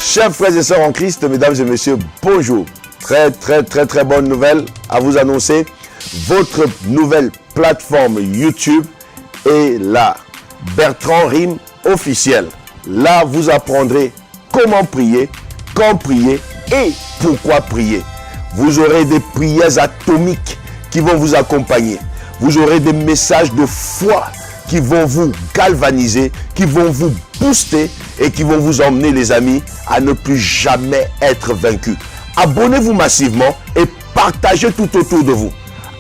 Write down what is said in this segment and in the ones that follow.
Chers frères et sœurs en Christ, mesdames et messieurs, bonjour. Très bonne nouvelle à vous annoncer. Votre nouvelle plateforme YouTube est là. Bertrand Rime officiel. Là, vous apprendrez comment prier, quand prier et pourquoi prier. Vous aurez des prières atomiques qui vont vous accompagner. Vous aurez des messages de foi qui vont vous galvaniser, qui vont vous booster et qui vont vous emmener, les amis, à ne plus jamais être vaincus. Abonnez-vous massivement et partagez tout autour de vous.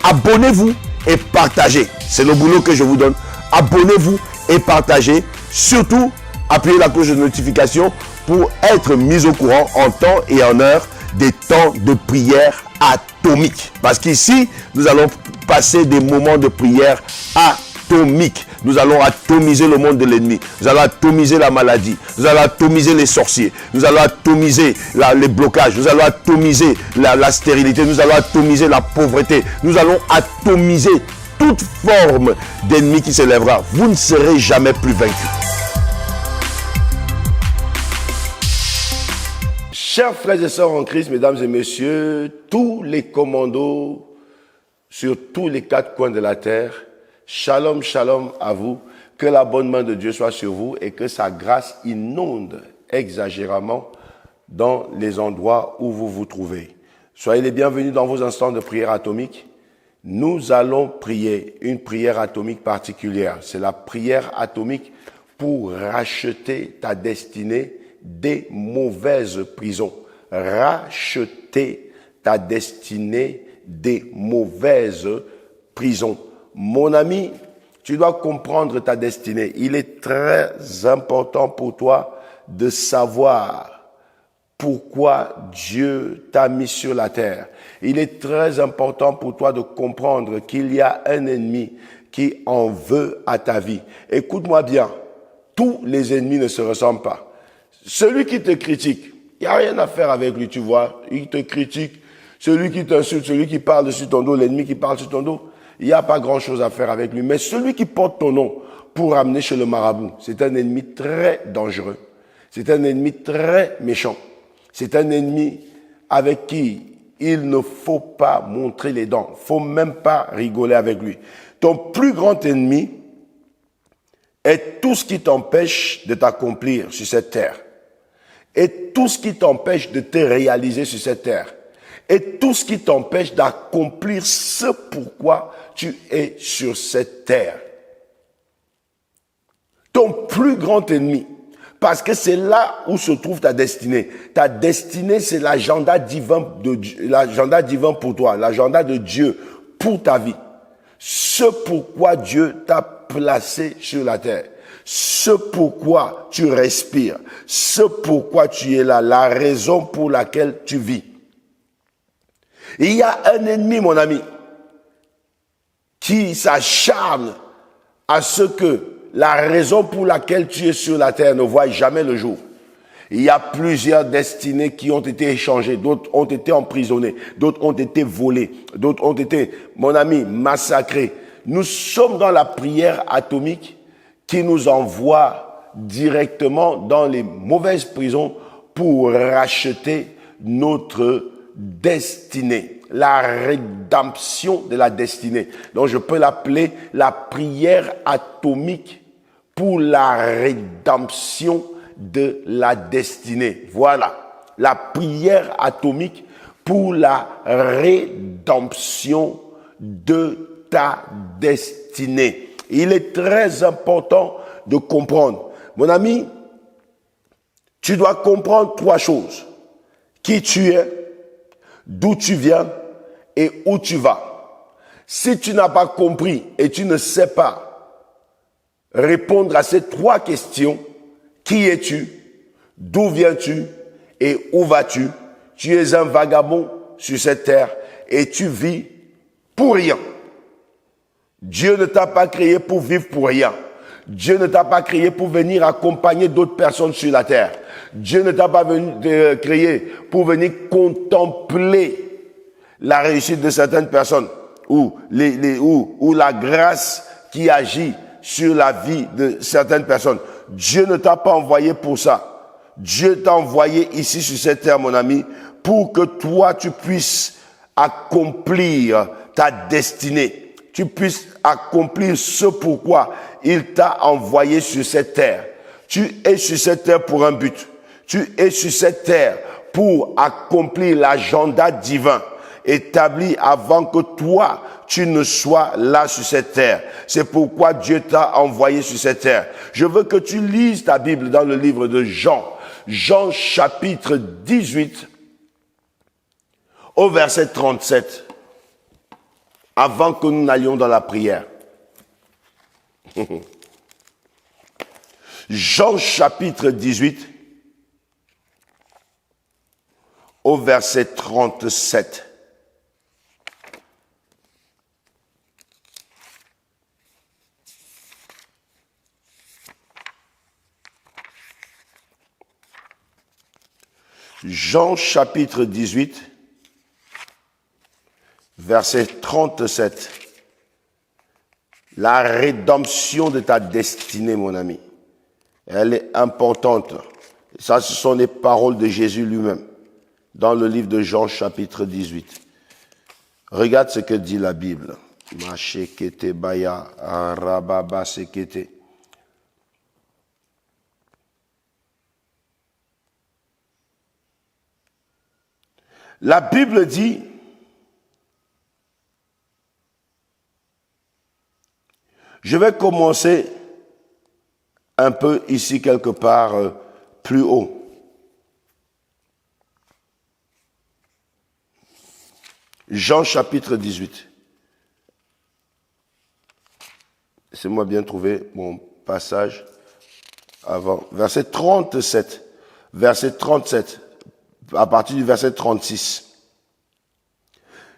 Abonnez-vous et partagez. C'est le boulot que je vous donne. Abonnez-vous et partagez. Surtout, appuyez la cloche de notification pour être mis au courant en temps et en heure des temps de prière atomique. Parce qu'ici, nous allons passer des moments de prière atomique. Nous allons atomiser le monde de l'ennemi. Nous allons atomiser la maladie. Nous allons atomiser les sorciers. Nous allons atomiser les blocages. Nous allons atomiser la stérilité. Nous allons atomiser la pauvreté. Nous allons atomiser toute forme d'ennemi qui s'élèvera. Vous ne serez jamais plus vaincus. Chers frères et sœurs en Christ, mesdames et messieurs, tous les commandos sur tous les quatre coins de la terre, shalom, shalom à vous, que la bonne main de Dieu soit sur vous et que sa grâce inonde exagérément dans les endroits où vous vous trouvez. Soyez les bienvenus dans vos instants de prière atomique. Nous allons prier une prière atomique particulière. C'est la prière atomique pour racheter ta destinée des mauvaises prisons. Racheter ta destinée des mauvaises prisons. Mon ami, tu dois comprendre ta destinée. Il est très important pour toi de savoir pourquoi Dieu t'a mis sur la terre. Il est très important pour toi de comprendre qu'il y a un ennemi qui en veut à ta vie. Écoute-moi bien, tous les ennemis ne se ressemblent pas. Celui qui te critique, il n'y a rien à faire avec lui, tu vois. Il te critique. Celui qui t'insulte, celui qui parle sur ton dos, l'ennemi qui parle sur ton dos, il n'y a pas grand-chose à faire avec lui. Mais celui qui porte ton nom pour amener chez le marabout, c'est un ennemi très dangereux. C'est un ennemi très méchant. C'est un ennemi avec qui il ne faut pas montrer les dents. Il ne faut même pas rigoler avec lui. Ton plus grand ennemi est tout ce qui t'empêche de t'accomplir sur cette terre. Et tout ce qui t'empêche de te réaliser sur cette terre. Et tout ce qui t'empêche d'accomplir ce pourquoi tu es sur cette terre. Ton plus grand ennemi. Parce que c'est là où se trouve ta destinée. Ta destinée, c'est l'agenda divin pour toi. L'agenda de Dieu pour ta vie. Ce pourquoi Dieu t'a placé sur la terre. Ce pourquoi tu respires. Ce pourquoi tu es là. La raison pour laquelle tu vis. Il y a un ennemi, mon ami, qui s'acharne à ce que la raison pour laquelle tu es sur la terre ne voit jamais le jour. Il y a plusieurs destinées qui ont été échangées, d'autres ont été emprisonnées, d'autres ont été volées, d'autres ont été, mon ami, massacrées. Nous sommes dans la prière atomique qui nous envoie directement dans les mauvaises prisons pour racheter notre destinée, la rédemption de la destinée. Donc je peux l'appeler la prière atomique pour la rédemption de la destinée. Voilà, la prière atomique pour la rédemption de ta destinée. Il est très important de comprendre. Mon ami, tu dois comprendre trois choses. Qui tu es, d'où tu viens et où tu vas. Si tu n'as pas compris et tu ne sais pas répondre à ces trois questions, qui es-tu, d'où viens-tu et où vas-tu, tu es un vagabond sur cette terre et tu vis pour rien. Dieu ne t'a pas créé pour vivre pour rien. Dieu ne t'a pas créé pour venir accompagner d'autres personnes sur la terre. Dieu ne t'a pas créé pour venir contempler la réussite de certaines personnes ou la grâce qui agit sur la vie de certaines personnes. Dieu ne t'a pas envoyé pour ça. Dieu t'a envoyé ici sur cette terre, mon ami, pour que toi, tu puisses accomplir ta destinée. Tu puisses accomplir ce pourquoi il t'a envoyé sur cette terre. Tu es sur cette terre pour un but. Tu es sur cette terre pour accomplir l'agenda divin établi avant que toi, tu ne sois là sur cette terre. C'est pourquoi Dieu t'a envoyé sur cette terre. Je veux que tu lises ta Bible dans le livre de Jean. Jean chapitre 18 au verset 37. Avant que nous n'allions dans la prière. Jean chapitre 18 au verset 37. Jean chapitre 18, verset 37. La rédemption de ta destinée, mon ami. Elle est importante. Ça, ce sont les paroles de Jésus lui-même. Dans le livre de Jean chapitre 18. Regarde ce que dit la Bible. Machekete baya rababa sekete. La Bible dit, je vais commencer un peu ici quelque part plus haut. Jean chapitre 18. Laissez-moi bien trouver mon passage avant. Verset 37. Verset 37. À partir du verset 36.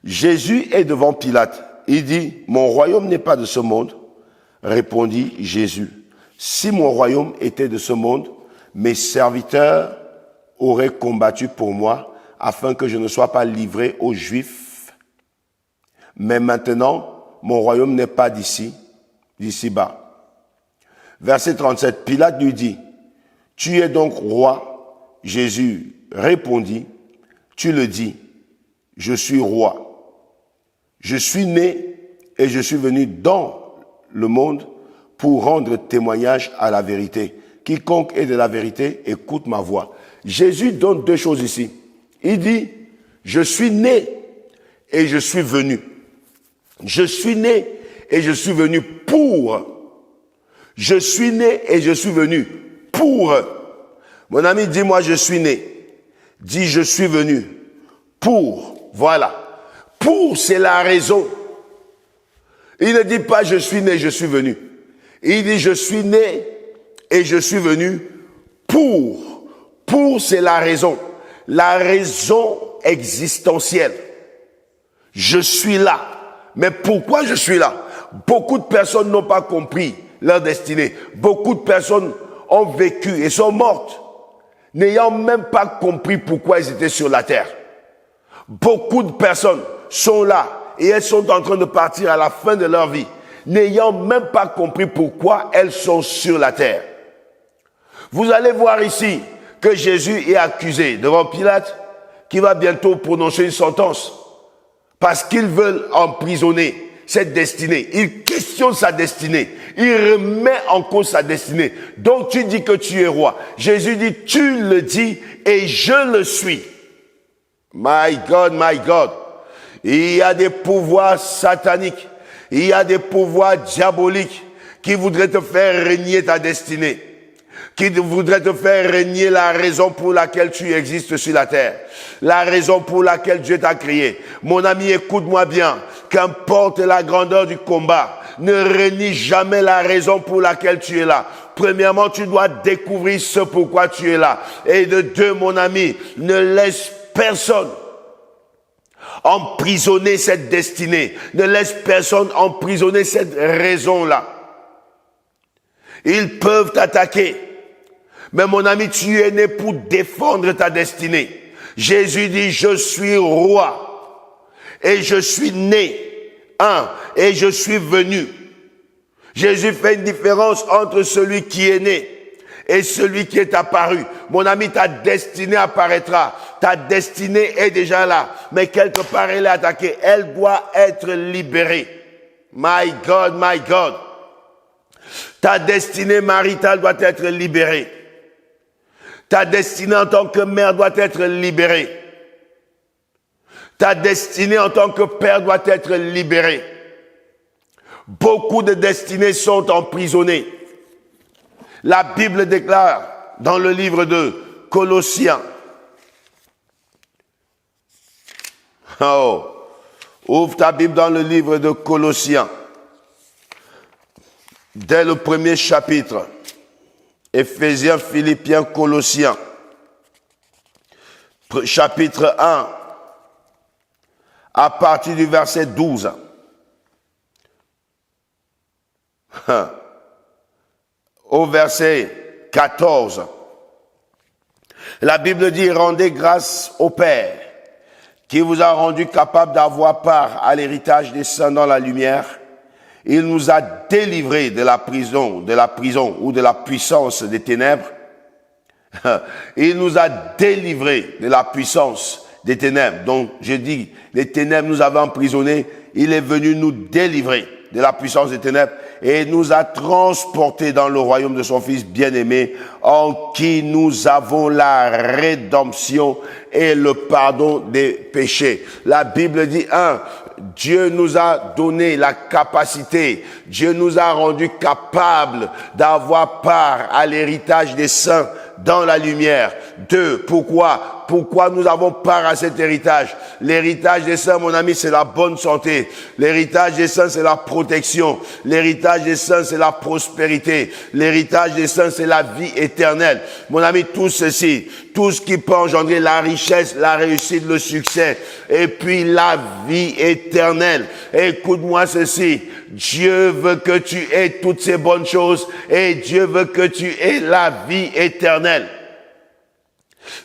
Jésus est devant Pilate. Il dit, mon royaume n'est pas de ce monde. Répondit Jésus, si mon royaume était de ce monde, mes serviteurs auraient combattu pour moi afin que je ne sois pas livré aux Juifs. Mais maintenant, mon royaume n'est pas d'ici-bas. Verset 37, Pilate lui dit, tu es donc roi. Jésus répondit, tu le dis, je suis roi. Je suis né et je suis venu dans le monde pour rendre témoignage à la vérité. Quiconque est de la vérité, écoute ma voix. Jésus donne deux choses ici. Il dit, je suis né et je suis venu. Je suis né et je suis venu pour. Je suis né et je suis venu pour. Mon ami, dis-moi, je suis né. Dis, je suis venu pour. Voilà. Pour, c'est la raison. Il ne dit pas je suis né, je suis venu. Il dit je suis né et je suis venu pour. Pour, c'est la raison. La raison existentielle. Je suis là. Mais pourquoi je suis là? Beaucoup de personnes n'ont pas compris leur destinée. Beaucoup de personnes ont vécu et sont mortes, n'ayant même pas compris pourquoi ils étaient sur la terre. Beaucoup de personnes sont là et elles sont en train de partir à la fin de leur vie, n'ayant même pas compris pourquoi elles sont sur la terre. Vous allez voir ici que Jésus est accusé devant Pilate, qui va bientôt prononcer une sentence, parce qu'ils veulent emprisonner cette destinée. Il questionne sa destinée. Il remet en cause sa destinée. Donc tu dis que tu es roi. Jésus dit, tu le dis et je le suis. My God, my God. Il y a des pouvoirs sataniques, il y a des pouvoirs diaboliques qui voudraient te faire régner ta destinée, qui voudraient te faire régner la raison pour laquelle tu existes sur la terre, la raison pour laquelle Dieu t'a créé. Mon ami, écoute-moi bien, qu'importe la grandeur du combat, ne renie jamais la raison pour laquelle tu es là. Premièrement, tu dois découvrir ce pourquoi tu es là. Et de deux, mon ami, ne laisse personne emprisonner cette destinée. Ne laisse personne emprisonner cette raison-là. Ils peuvent t'attaquer. Mais mon ami, tu es né pour défendre ta destinée. Jésus dit, je suis roi. Et je suis né. Et je suis venu. Jésus fait une différence entre celui qui est né Et celui qui est apparu, mon ami, ta destinée apparaîtra. Ta destinée est déjà là. Mais quelque part, elle est attaquée. Elle doit être libérée. My God, my God. Ta destinée maritale doit être libérée. Ta destinée en tant que mère doit être libérée. Ta destinée en tant que père doit être libérée. Beaucoup de destinées sont emprisonnées. La Bible déclare dans le livre de Colossiens. Oh, ouvre ta Bible dans le livre de Colossiens. Dès le premier chapitre. Éphésiens, Philippiens, Colossiens. Chapitre 1. À partir du verset 12. Au verset 14. La Bible dit, rendez grâce au Père, qui vous a rendu capable d'avoir part à l'héritage des saints dans la lumière. Il nous a délivrés de la prison ou de la puissance des ténèbres. Il nous a délivrés de la puissance des ténèbres. Donc, je dis, les ténèbres nous avaient emprisonnés. Il est venu nous délivrer de la puissance des ténèbres et nous a transportés dans le royaume de son Fils bien-aimé, en qui nous avons la rédemption et le pardon des péchés. La Bible dit, Dieu nous a donné la capacité, Dieu nous a rendu capables d'avoir part à l'héritage des saints dans la lumière. 2, pourquoi nous avons part à cet héritage? L'héritage des saints, mon ami, c'est la bonne santé. L'héritage des saints, c'est la protection. L'héritage des saints, c'est la prospérité. L'héritage des saints, c'est la vie éternelle. Mon ami, tout ceci, tout ce qui peut engendrer la richesse, la réussite, le succès, et puis la vie éternelle. Écoute-moi ceci. Dieu veut que tu aies toutes ces bonnes choses et Dieu veut que tu aies la vie éternelle.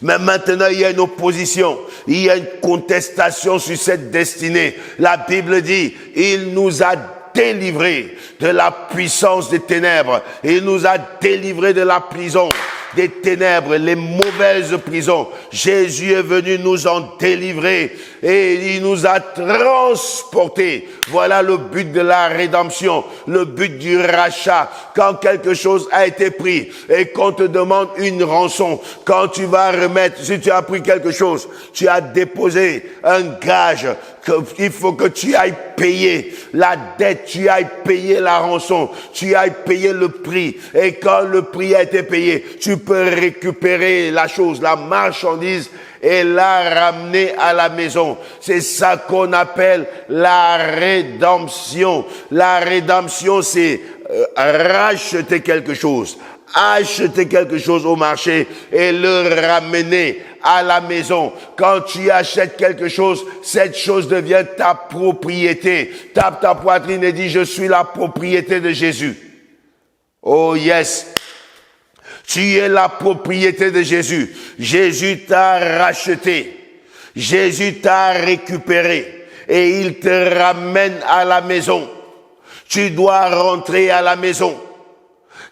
Mais maintenant, il y a une opposition, il y a une contestation sur cette destinée. La Bible dit, il nous a délivrés de la puissance des ténèbres. Il nous a délivrés de la prison des ténèbres, les mauvaises prisons. Jésus est venu nous en délivrer et il nous a transportés. Voilà le but de la rédemption, le but du rachat. Quand quelque chose a été pris et qu'on te demande une rançon, quand tu vas remettre, si tu as pris quelque chose, tu as déposé un gage, il faut que tu ailles payer la dette, tu ailles payer la rançon, tu ailles payer le prix. Et quand le prix a été payé, tu peux récupérer la chose, la marchandise, et la ramener à la maison. C'est ça qu'on appelle la rédemption. La rédemption, c'est racheter quelque chose, acheter quelque chose au marché et le ramener à la maison. Quand tu achètes quelque chose, cette chose devient ta propriété. Tape ta poitrine et dis, je suis la propriété de Jésus. Oh yes. Tu es la propriété de Jésus. Jésus t'a racheté. Jésus t'a récupéré. Et il te ramène à la maison. Tu dois rentrer à la maison.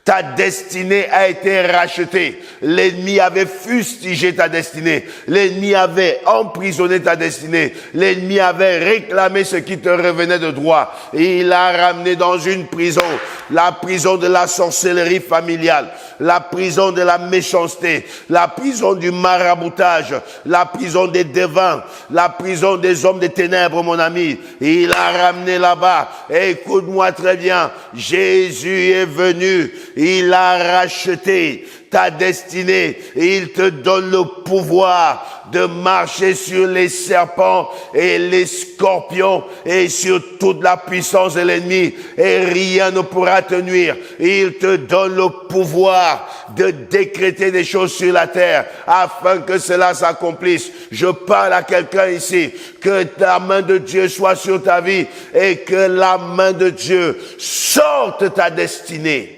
Ta destinée a été rachetée. L'ennemi avait fustigé ta destinée. L'ennemi avait emprisonné ta destinée. L'ennemi avait réclamé ce qui te revenait de droit. Et il l'a ramené dans une prison. La prison de la sorcellerie familiale. La prison de la méchanceté. La prison du maraboutage. La prison des devins. La prison des hommes des ténèbres, mon ami. Et il l'a ramené là-bas. Écoute-moi très bien. Jésus est venu. Il a racheté ta destinée et il te donne le pouvoir de marcher sur les serpents et les scorpions et sur toute la puissance de l'ennemi et rien ne pourra te nuire. Il te donne le pouvoir de décréter des choses sur la terre afin que cela s'accomplisse. Je parle à quelqu'un ici, que la main de Dieu soit sur ta vie et que la main de Dieu sorte ta destinée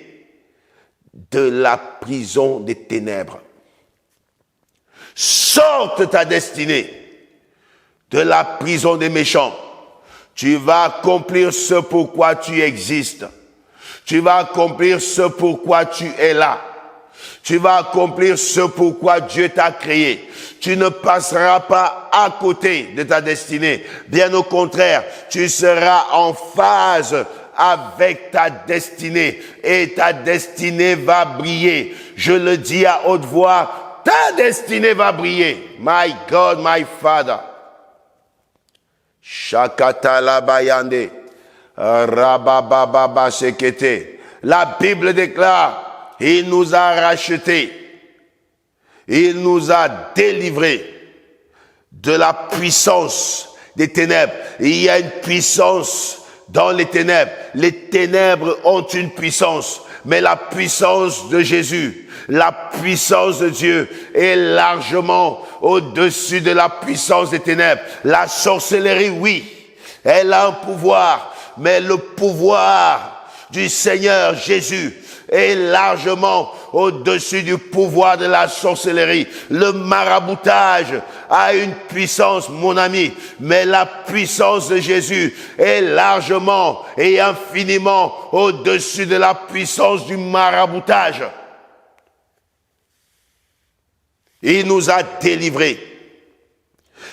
de la prison des ténèbres. Sorte ta destinée de la prison des méchants. Tu vas accomplir ce pourquoi tu existes. Tu vas accomplir ce pourquoi tu es là. Tu vas accomplir ce pourquoi Dieu t'a créé. Tu ne passeras pas à côté de ta destinée. Bien au contraire, tu seras en phase avec ta destinée et ta destinée va briller. Je le dis à haute voix, ta destinée va briller. My God, my Father. Shakatala bayande, rabababa sekete. La Bible déclare, il nous a rachetés, il nous a délivrés de la puissance des ténèbres. Il y a une puissance dans les ténèbres. Les ténèbres ont une puissance, mais la puissance de Jésus, la puissance de Dieu est largement au-dessus de la puissance des ténèbres. La sorcellerie, oui, elle a un pouvoir, mais le pouvoir du Seigneur Jésus est largement au-dessus du pouvoir de la sorcellerie. Le maraboutage a une puissance, mon ami, mais la puissance de Jésus est largement et infiniment au-dessus de la puissance du maraboutage. Il nous a délivrés.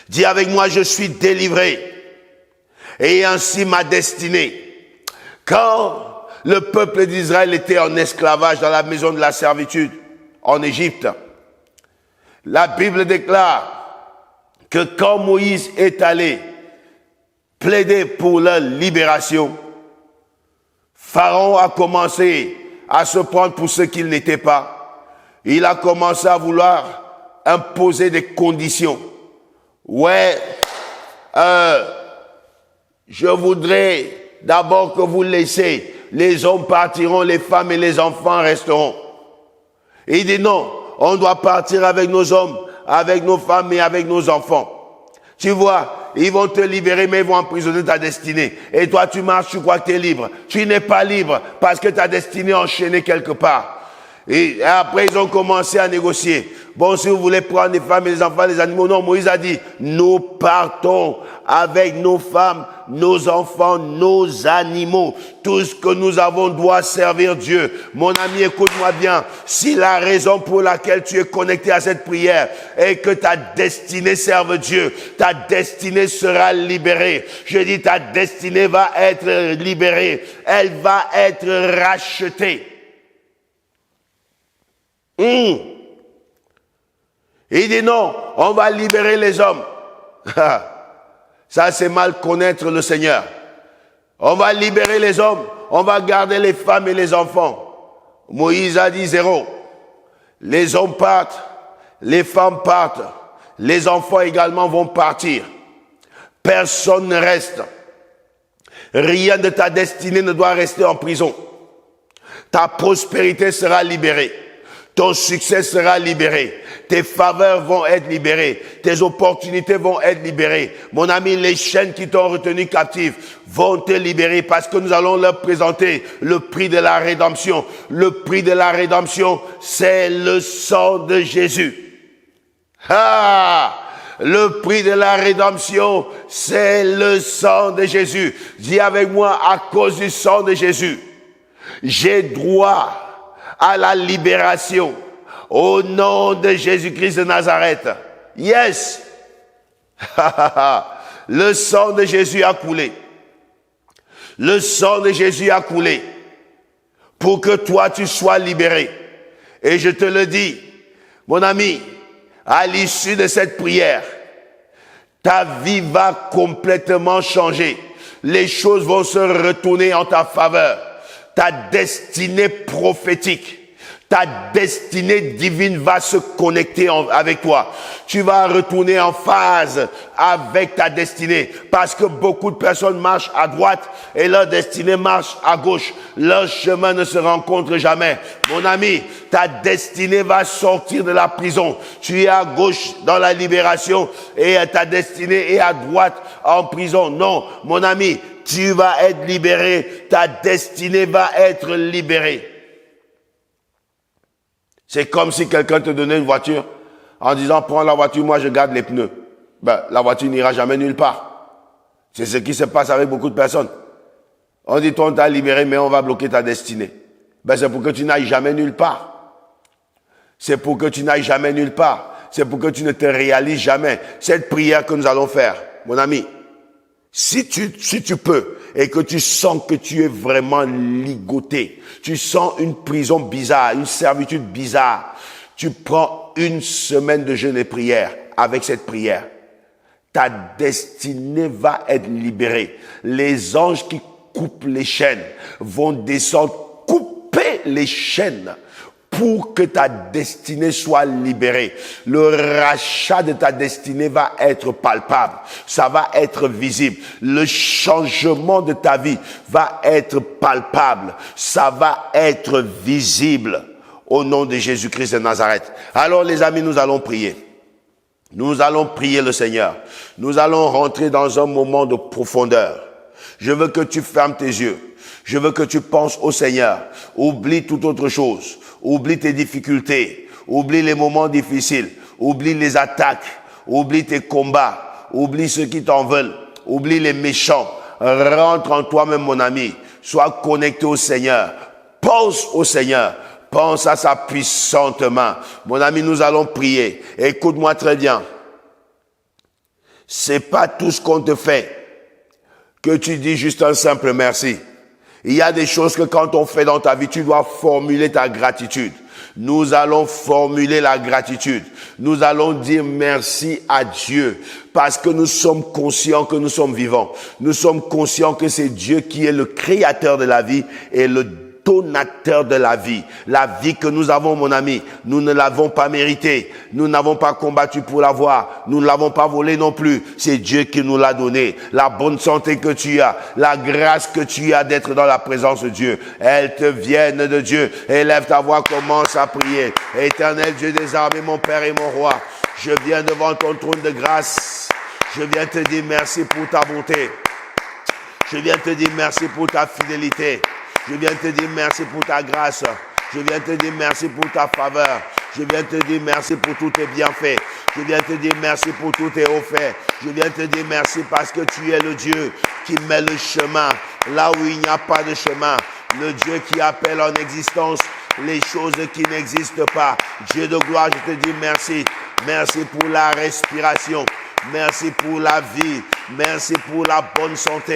Dis avec moi, je suis délivré. Et ainsi ma destinée. Quand le peuple d'Israël était en esclavage dans la maison de la servitude en Égypte, la Bible déclare que quand Moïse est allé plaider pour leur libération, Pharaon a commencé à se prendre pour ce qu'il n'était pas. Il a commencé à vouloir imposer des conditions. Ouais, je voudrais d'abord que vous laissiez. Les hommes partiront, les femmes et les enfants resteront. Et il dit non, on doit partir avec nos hommes, avec nos femmes et avec nos enfants. Tu vois, ils vont te libérer, mais ils vont emprisonner ta destinée. Et toi, tu marches, tu crois que tu es libre. Tu n'es pas libre parce que ta destinée est enchaînée quelque part. Et après, ils ont commencé à négocier. Bon, si vous voulez prendre les femmes et les enfants, les animaux, non, Moïse a dit, nous partons avec nos femmes, nos enfants, nos animaux. Tout ce que nous avons doit servir Dieu. Mon ami, écoute-moi bien. Si la raison pour laquelle tu es connecté à cette prière est que ta destinée serve Dieu, ta destinée sera libérée. Je dis, ta destinée va être libérée. Elle va être rachetée. Il dit non, on va libérer les hommes. Ça, c'est mal connaître le Seigneur. On va libérer les hommes, on va garder les femmes et les enfants. Moïse a dit zéro. Les hommes partent, les femmes partent, les enfants également vont partir. Personne ne reste. Rien de ta destinée ne doit rester en prison. Ta prospérité sera libérée. Ton succès sera libéré. Tes faveurs vont être libérées. Tes opportunités vont être libérées. Mon ami, les chaînes qui t'ont retenu captif vont te libérer parce que nous allons leur présenter le prix de la rédemption. Le prix de la rédemption, c'est le sang de Jésus. Le prix de la rédemption, c'est le sang de Jésus. Dis avec moi, à cause du sang de Jésus, j'ai droit à la libération au nom de Jésus-Christ de Nazareth. Yes. Le sang de Jésus a coulé. Le sang de Jésus a coulé pour que toi tu sois libéré. Et je te le dis, mon ami, à l'issue de cette prière, ta vie va complètement changer. Les choses vont se retourner en ta faveur. Ta destinée prophétique, ta destinée divine va se connecter avec toi. Tu vas retourner en phase avec ta destinée. Parce que beaucoup de personnes marchent à droite et leur destinée marche à gauche. Leur chemin ne se rencontre jamais. Mon ami, ta destinée va sortir de la prison. Tu es à gauche dans la libération et ta destinée est à droite en prison. Non, mon ami, tu vas être libéré, ta destinée va être libérée. C'est comme si quelqu'un te donnait une voiture en disant, prends la voiture, moi je garde les pneus. Ben, la voiture n'ira jamais nulle part. C'est ce qui se passe avec beaucoup de personnes. On dit, toi on t'a libéré, mais on va bloquer ta destinée. Ben, c'est pour que tu n'ailles jamais nulle part. C'est pour que tu n'ailles jamais nulle part. C'est pour que tu ne te réalises jamais. Cette prière que nous allons faire, mon ami, si tu peux et que tu sens que tu es vraiment ligoté, tu sens une prison bizarre, une servitude bizarre, tu prends une semaine de jeûne et prière avec cette prière. Ta destinée va être libérée. Les anges qui coupent les chaînes vont descendre, couper les chaînes pour que ta destinée soit libérée. Le rachat de ta destinée va être palpable. Ça va être visible. Le changement de ta vie va être palpable. Ça va être visible au nom de Jésus-Christ de Nazareth. Alors les amis, nous allons prier. Nous allons prier le Seigneur. Nous allons rentrer dans un moment de profondeur. Je veux que tu fermes tes yeux. Je veux que tu penses au Seigneur. Oublie toute autre chose. Oublie tes difficultés. Oublie les moments difficiles. Oublie les attaques. Oublie tes combats. Oublie ceux qui t'en veulent. Oublie les méchants. Rentre en toi-même, mon ami. Sois connecté au Seigneur. Pense au Seigneur. Pense à sa puissante main. Mon ami, nous allons prier. Écoute-moi très bien. C'est pas tout ce qu'on te fait que tu dis juste un simple merci. Il y a des choses que quand on fait dans ta vie, tu dois formuler ta gratitude. Nous allons formuler la gratitude. Nous allons dire merci à Dieu parce que nous sommes conscients que nous sommes vivants. Nous sommes conscients que c'est Dieu qui est le créateur de la vie et le donateur de la vie. La vie que nous avons, mon ami, nous ne l'avons pas méritée. Nous n'avons pas combattu pour l'avoir. Nous ne l'avons pas volée non plus. C'est Dieu qui nous l'a donnée. La bonne santé que tu as, la grâce que tu as d'être dans la présence de Dieu, elles te viennent de Dieu. Élève ta voix, commence à prier. Éternel Dieu des armées, mon Père et mon Roi, je viens devant ton trône de grâce. Je viens te dire merci pour ta bonté. Je viens te dire merci pour ta fidélité. Je viens te dire merci pour ta grâce. Je viens te dire merci pour ta faveur. Je viens te dire merci pour tous tes bienfaits. Je viens te dire merci pour tous tes hauts faits. Je viens te dire merci parce que tu es le Dieu qui met le chemin là où il n'y a pas de chemin. Le Dieu qui appelle en existence les choses qui n'existent pas. Dieu de gloire, je te dis merci. Merci pour la respiration. Merci pour la vie. Merci pour la bonne santé.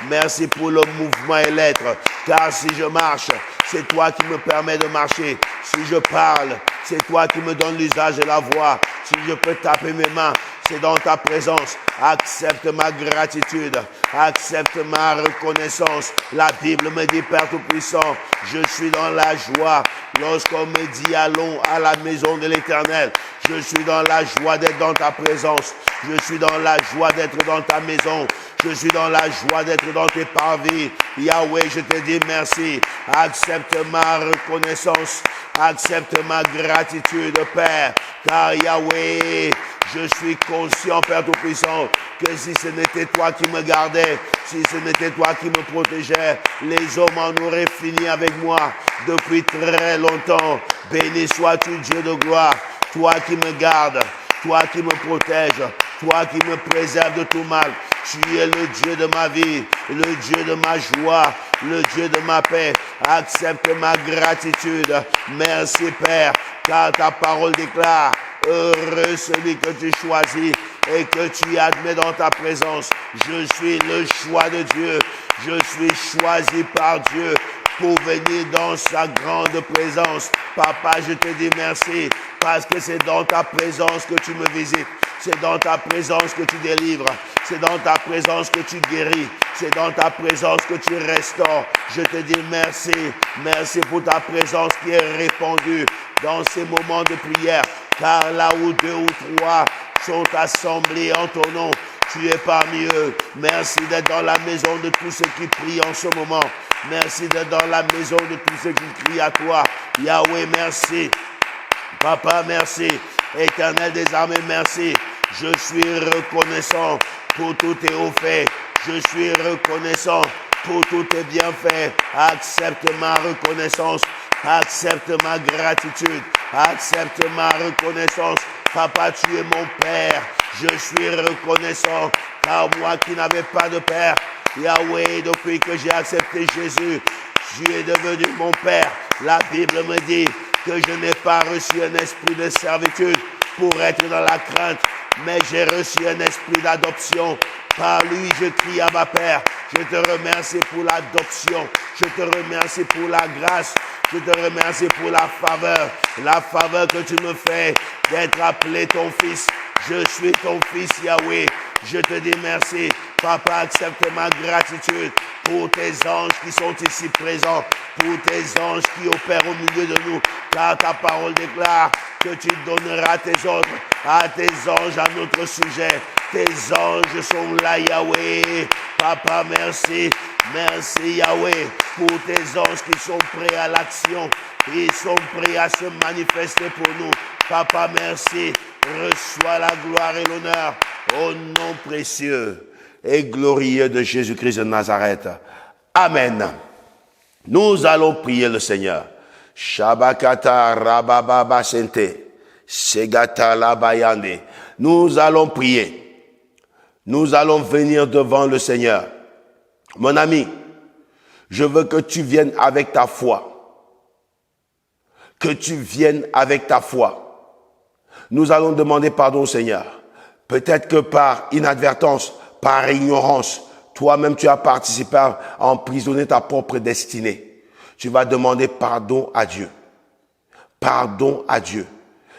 Merci pour le mouvement et l'être. Car si je marche, c'est toi qui me permets de marcher. Si je parle, c'est toi qui me donnes l'usage de la voix. Si je peux taper mes mains, c'est dans ta présence. Accepte ma gratitude. Accepte ma reconnaissance. La Bible me dit, Père Tout-Puissant, je suis dans la joie. Lorsqu'on me dit, allons à la maison de l'Éternel, je suis dans la joie d'être dans ta présence. Je suis dans la joie d'être dans ta maison. Je suis dans la joie d'être dans tes parvis. Yahweh, je te dis merci. Accepte ma reconnaissance. Accepte ma gratitude, Père. Car Yahweh, je suis conscient, Père Tout-Puissant, que si ce n'était toi qui me gardais, si ce n'était toi qui me protégeais, les hommes en auraient fini avec moi depuis très longtemps. Béni sois-tu, Dieu de gloire, toi qui me gardes, toi qui me protèges, toi qui me préserves de tout mal. Tu es le Dieu de ma vie, le Dieu de ma joie, le Dieu de ma paix. Accepte ma gratitude. Merci, Père, car ta parole déclare: heureux celui que tu choisis et que tu admets dans ta présence. Je suis le choix de Dieu. Je suis choisi par Dieu pour venir dans sa grande présence. Papa, je te dis merci parce que c'est dans ta présence que tu me visites. C'est dans ta présence que tu délivres. C'est dans ta présence que tu guéris. C'est dans ta présence que tu restaures. Je te dis merci. Merci pour ta présence qui est répandue dans ces moments de prière. Car là où 2 ou 3 sont assemblés en ton nom, tu es parmi eux. Merci d'être dans la maison de tous ceux qui prient en ce moment. Merci d'être dans la maison de tous ceux qui crient à toi. Yahweh, merci. Papa, merci. Éternel des armées, merci. Je suis reconnaissant pour tous tes hauts faits. Je suis reconnaissant pour tous tes bienfaits. Accepte ma reconnaissance. Accepte ma gratitude. Accepte ma reconnaissance. Papa, tu es mon Père. Je suis reconnaissant. Car moi qui n'avais pas de Père, Yahweh, depuis que j'ai accepté Jésus, tu es devenu mon Père. La Bible me dit, que je n'ai pas reçu un esprit de servitude pour être dans la crainte, mais j'ai reçu un esprit d'adoption. Par lui, je crie à ma Père. Je te remercie pour l'adoption. Je te remercie pour la grâce. Je te remercie pour la faveur que tu me fais d'être appelé ton fils. Je suis ton fils, Yahweh. Je te dis merci. Papa, accepte ma gratitude pour tes anges qui sont ici présents, pour tes anges qui opèrent au milieu de nous, car ta parole déclare que tu donneras tes ordres à tes anges à notre sujet. Tes anges sont là, Yahweh. Papa, merci. Merci, Yahweh, pour tes anges qui sont prêts à l'action. Ils sont prêts à se manifester pour nous. Papa, merci. Reçois la gloire et l'honneur au nom précieux et glorieux de Jésus-Christ de Nazareth. Amen. Nous allons prier le Seigneur. Shabakata rabababa sente. Segata labayande. Nous allons prier. Nous allons venir devant le Seigneur. Mon ami, je veux que tu viennes avec ta foi. Que tu viennes avec ta foi. Nous allons demander pardon au Seigneur. Peut-être que par inadvertance, par ignorance, toi-même tu as participé à emprisonner ta propre destinée. Tu vas demander pardon à Dieu. Pardon à Dieu.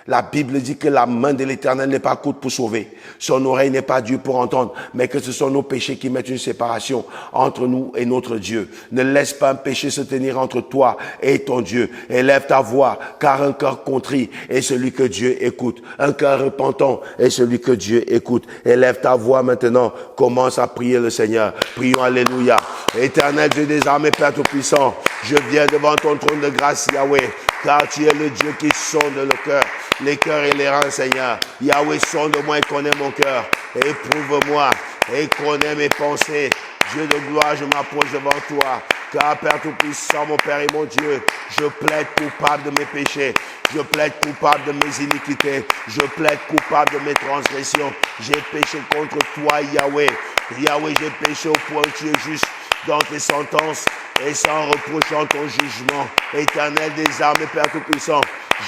La Bible dit que la main de l'Éternel n'est pas courte pour sauver. Son oreille n'est pas dure pour entendre, mais que ce sont nos péchés qui mettent une séparation entre nous et notre Dieu. Ne laisse pas un péché se tenir entre toi et ton Dieu. Élève ta voix, car un cœur contrit est celui que Dieu écoute. Un cœur repentant est celui que Dieu écoute. Élève ta voix maintenant. Commence à prier le Seigneur. Prions, alléluia. Éternel Dieu des armées, Père Tout-Puissant, je viens devant ton trône de grâce, Yahweh, car tu es le Dieu qui sonde le cœur, les cœurs et les reins, Seigneur. Yahweh, sonde-moi et connais mon cœur. Éprouve-moi et connais mes pensées. Dieu de gloire, je m'approche devant toi. Car Père Tout-Puissant, mon Père et mon Dieu, je plaide coupable de mes péchés. Je plaide coupable de mes iniquités. Je plaide coupable de mes transgressions. J'ai péché contre toi, Yahweh. Yahweh, j'ai péché au point où tu es juste dans tes sentences et sans reproche en ton jugement. Éternel des armées, Père Tout-Puissant,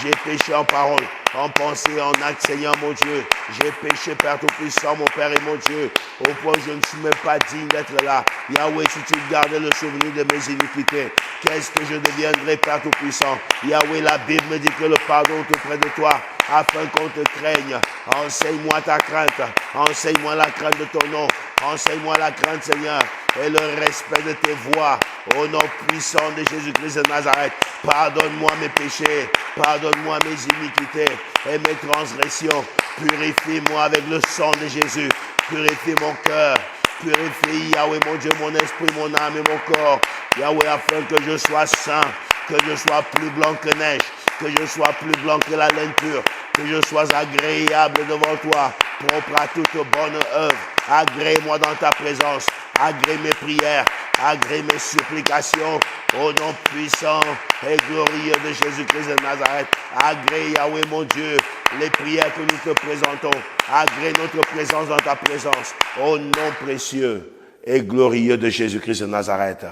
j'ai péché en parole, en pensée, en acte, Seigneur mon Dieu. J'ai péché, Père Tout-Puissant, mon Père et mon Dieu, au point où je ne suis même pas digne d'être là. Yahweh, si tu gardais le souvenir de mes iniquités, qu'est-ce que je deviendrais, Père Tout-Puissant? Yahweh, la Bible me dit que le pardon est auprès de toi, afin qu'on te craigne. Enseigne-moi ta crainte, enseigne-moi la crainte de ton nom, enseigne-moi la crainte, Seigneur, et le respect de tes voies. Au nom puissant de Jésus-Christ de Nazareth, pardonne-moi mes péchés, pardonne-moi mes iniquités et mes transgressions. Purifie-moi avec le sang de Jésus. Purifie mon cœur. Purifie, Yahweh, mon Dieu, mon esprit, mon âme et mon corps. Yahweh, afin que je sois saint, que je sois plus blanc que neige, que je sois plus blanc que la laine pure, que je sois agréable devant toi, propre à toute bonne œuvre. Agrée-moi dans ta présence, agrée mes prières, agrée mes supplications, au nom puissant et glorieux de Jésus-Christ de Nazareth. Agrée, Yahweh, mon Dieu, les prières que nous te présentons. Agrée notre présence dans ta présence, au nom précieux et glorieux de Jésus-Christ de Nazareth.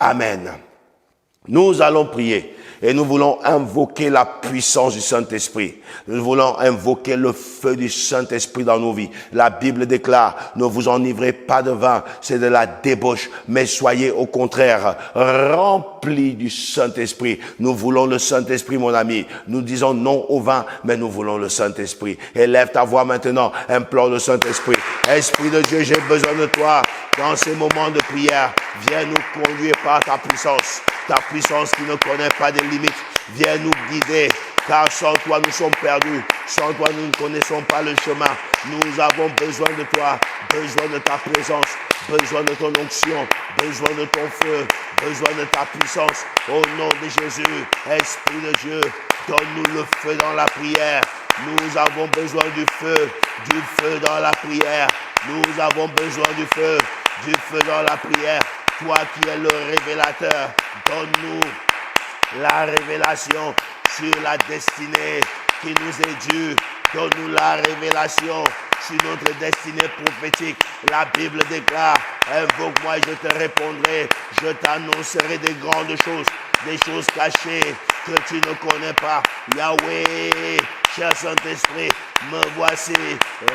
Amen. Nous allons prier et nous voulons invoquer la puissance du Saint-Esprit. Nous voulons invoquer le feu du Saint-Esprit dans nos vies. La Bible déclare, ne vous enivrez pas de vin, c'est de la débauche, mais soyez au contraire remplis du Saint-Esprit. Nous voulons le Saint-Esprit, mon ami. Nous disons non au vin, mais nous voulons le Saint-Esprit. Élève ta voix maintenant, implore le Saint-Esprit. Esprit de Dieu, j'ai besoin de toi dans ces moments de prière. Viens nous conduire par ta puissance qui ne connaît pas de limites. Viens nous guider, car sans toi nous sommes perdus. Sans toi nous ne connaissons pas le chemin. Nous avons besoin de toi, besoin de ta présence, besoin de ton onction, besoin de ton feu, besoin de ta puissance. Au nom de Jésus, Esprit de Dieu, donne-nous le feu dans la prière. Nous avons besoin du feu dans la prière. Nous avons besoin du feu dans la prière. Toi qui es le révélateur, donne-nous la révélation sur la destinée qui nous est due. Donne-nous la révélation sur notre destinée prophétique. La Bible déclare, invoque-moi et je te répondrai. Je t'annoncerai des grandes choses, des choses cachées que tu ne connais pas. Yahweh, cher Saint-Esprit, me voici.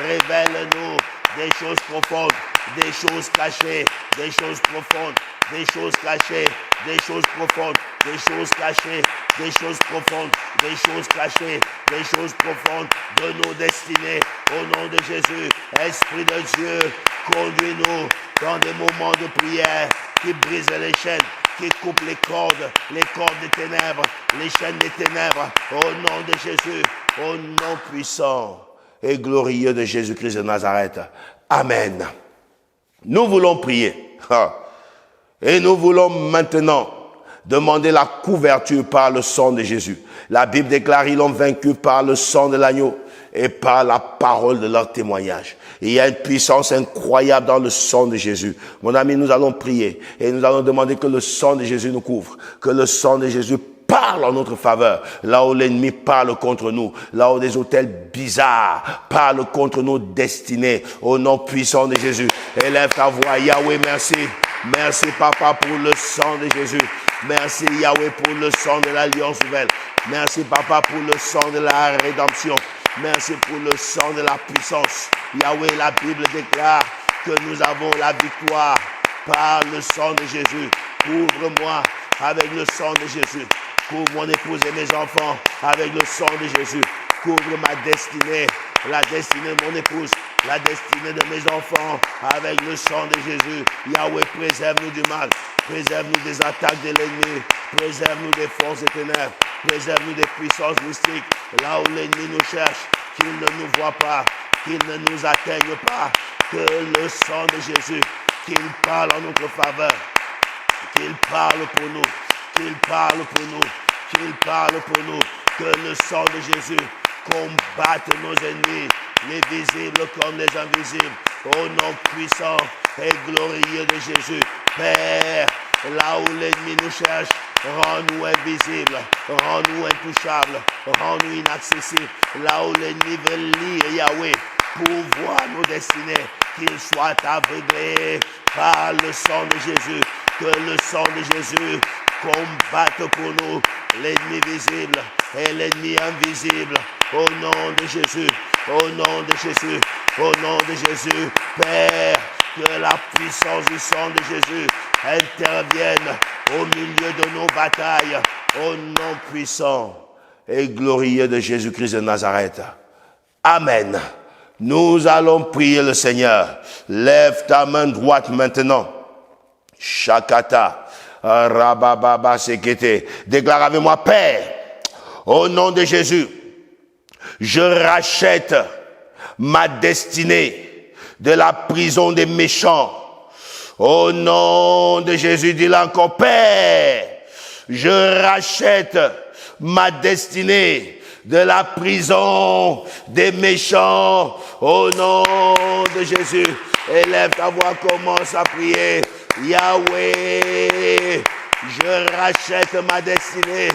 Révèle-nous des choses profondes, des choses cachées, des choses profondes, des choses cachées, des choses profondes, des choses cachées, des choses profondes, des choses cachées, des choses profondes de nos destinées. Au nom de Jésus, Esprit de Dieu, conduis-nous dans des moments de prière qui brisent les chaînes, qui coupent les cordes des ténèbres, les chaînes des ténèbres. Au nom de Jésus, au nom puissant et glorieux de Jésus-Christ de Nazareth. Amen. Nous voulons prier. Et nous voulons maintenant demander la couverture par le sang de Jésus. La Bible déclare qu'ils l'ont vaincu par le sang de l'agneau et par la parole de leur témoignage. Il y a une puissance incroyable dans le sang de Jésus. Mon ami, nous allons prier et nous allons demander que le sang de Jésus nous couvre, que le sang de Jésus parle en notre faveur, là où l'ennemi parle contre nous, là où des hôtels bizarres parlent contre nos destinées. Au nom puissant de Jésus, élève ta voix. Yahweh, merci. Merci, Papa, pour le sang de Jésus. Merci, Yahweh, pour le sang de l'Alliance nouvelle. Merci, Papa, pour le sang de la rédemption. Merci pour le sang de la puissance. Yahweh, la Bible déclare que nous avons la victoire par le sang de Jésus. Couvre-moi avec le sang de Jésus. Couvre mon épouse et mes enfants avec le sang de Jésus. Couvre ma destinée, la destinée de mon épouse, la destinée de mes enfants avec le sang de Jésus. Yahweh, préserve-nous du mal. Préserve-nous des attaques de l'ennemi. Préserve-nous des forces des ténèbres. Préserve-nous des puissances mystiques. Là où l'ennemi nous cherche, qu'il ne nous voit pas, qu'il ne nous atteigne pas. Que le sang de Jésus, qu'il parle en notre faveur, qu'il parle pour nous, qu'il parle pour nous, qu'il parle pour nous. Que le sang de Jésus combatte nos ennemis, les visibles comme les invisibles. Au nom puissant et glorieux de Jésus. Père, là où l'ennemi nous cherche, rends-nous invisibles, rends-nous intouchables, rends-nous inaccessibles. Là où l'ennemi veut lire Yahweh pour voir nos destinées, qu'il soit aveuglé par le sang de Jésus. Que le sang de Jésus combatte pour nous l'ennemi visible et l'ennemi invisible. Au nom de Jésus, au nom de Jésus, au nom de Jésus. Père, que la puissance du sang de Jésus intervienne au milieu de nos batailles. Au nom puissant et glorieux de Jésus-Christ de Nazareth. Amen. Nous allons prier le Seigneur. Lève ta main droite maintenant. Shakata. Rabababa sekete. Déclare avec moi, Père, au nom de Jésus, je rachète ma destinée de la prison des méchants. Au nom de Jésus, dis-le encore, Père, je rachète ma destinée de la prison des méchants. Au nom de Jésus, élève ta voix, commence à prier. Yahweh, je rachète ma destinée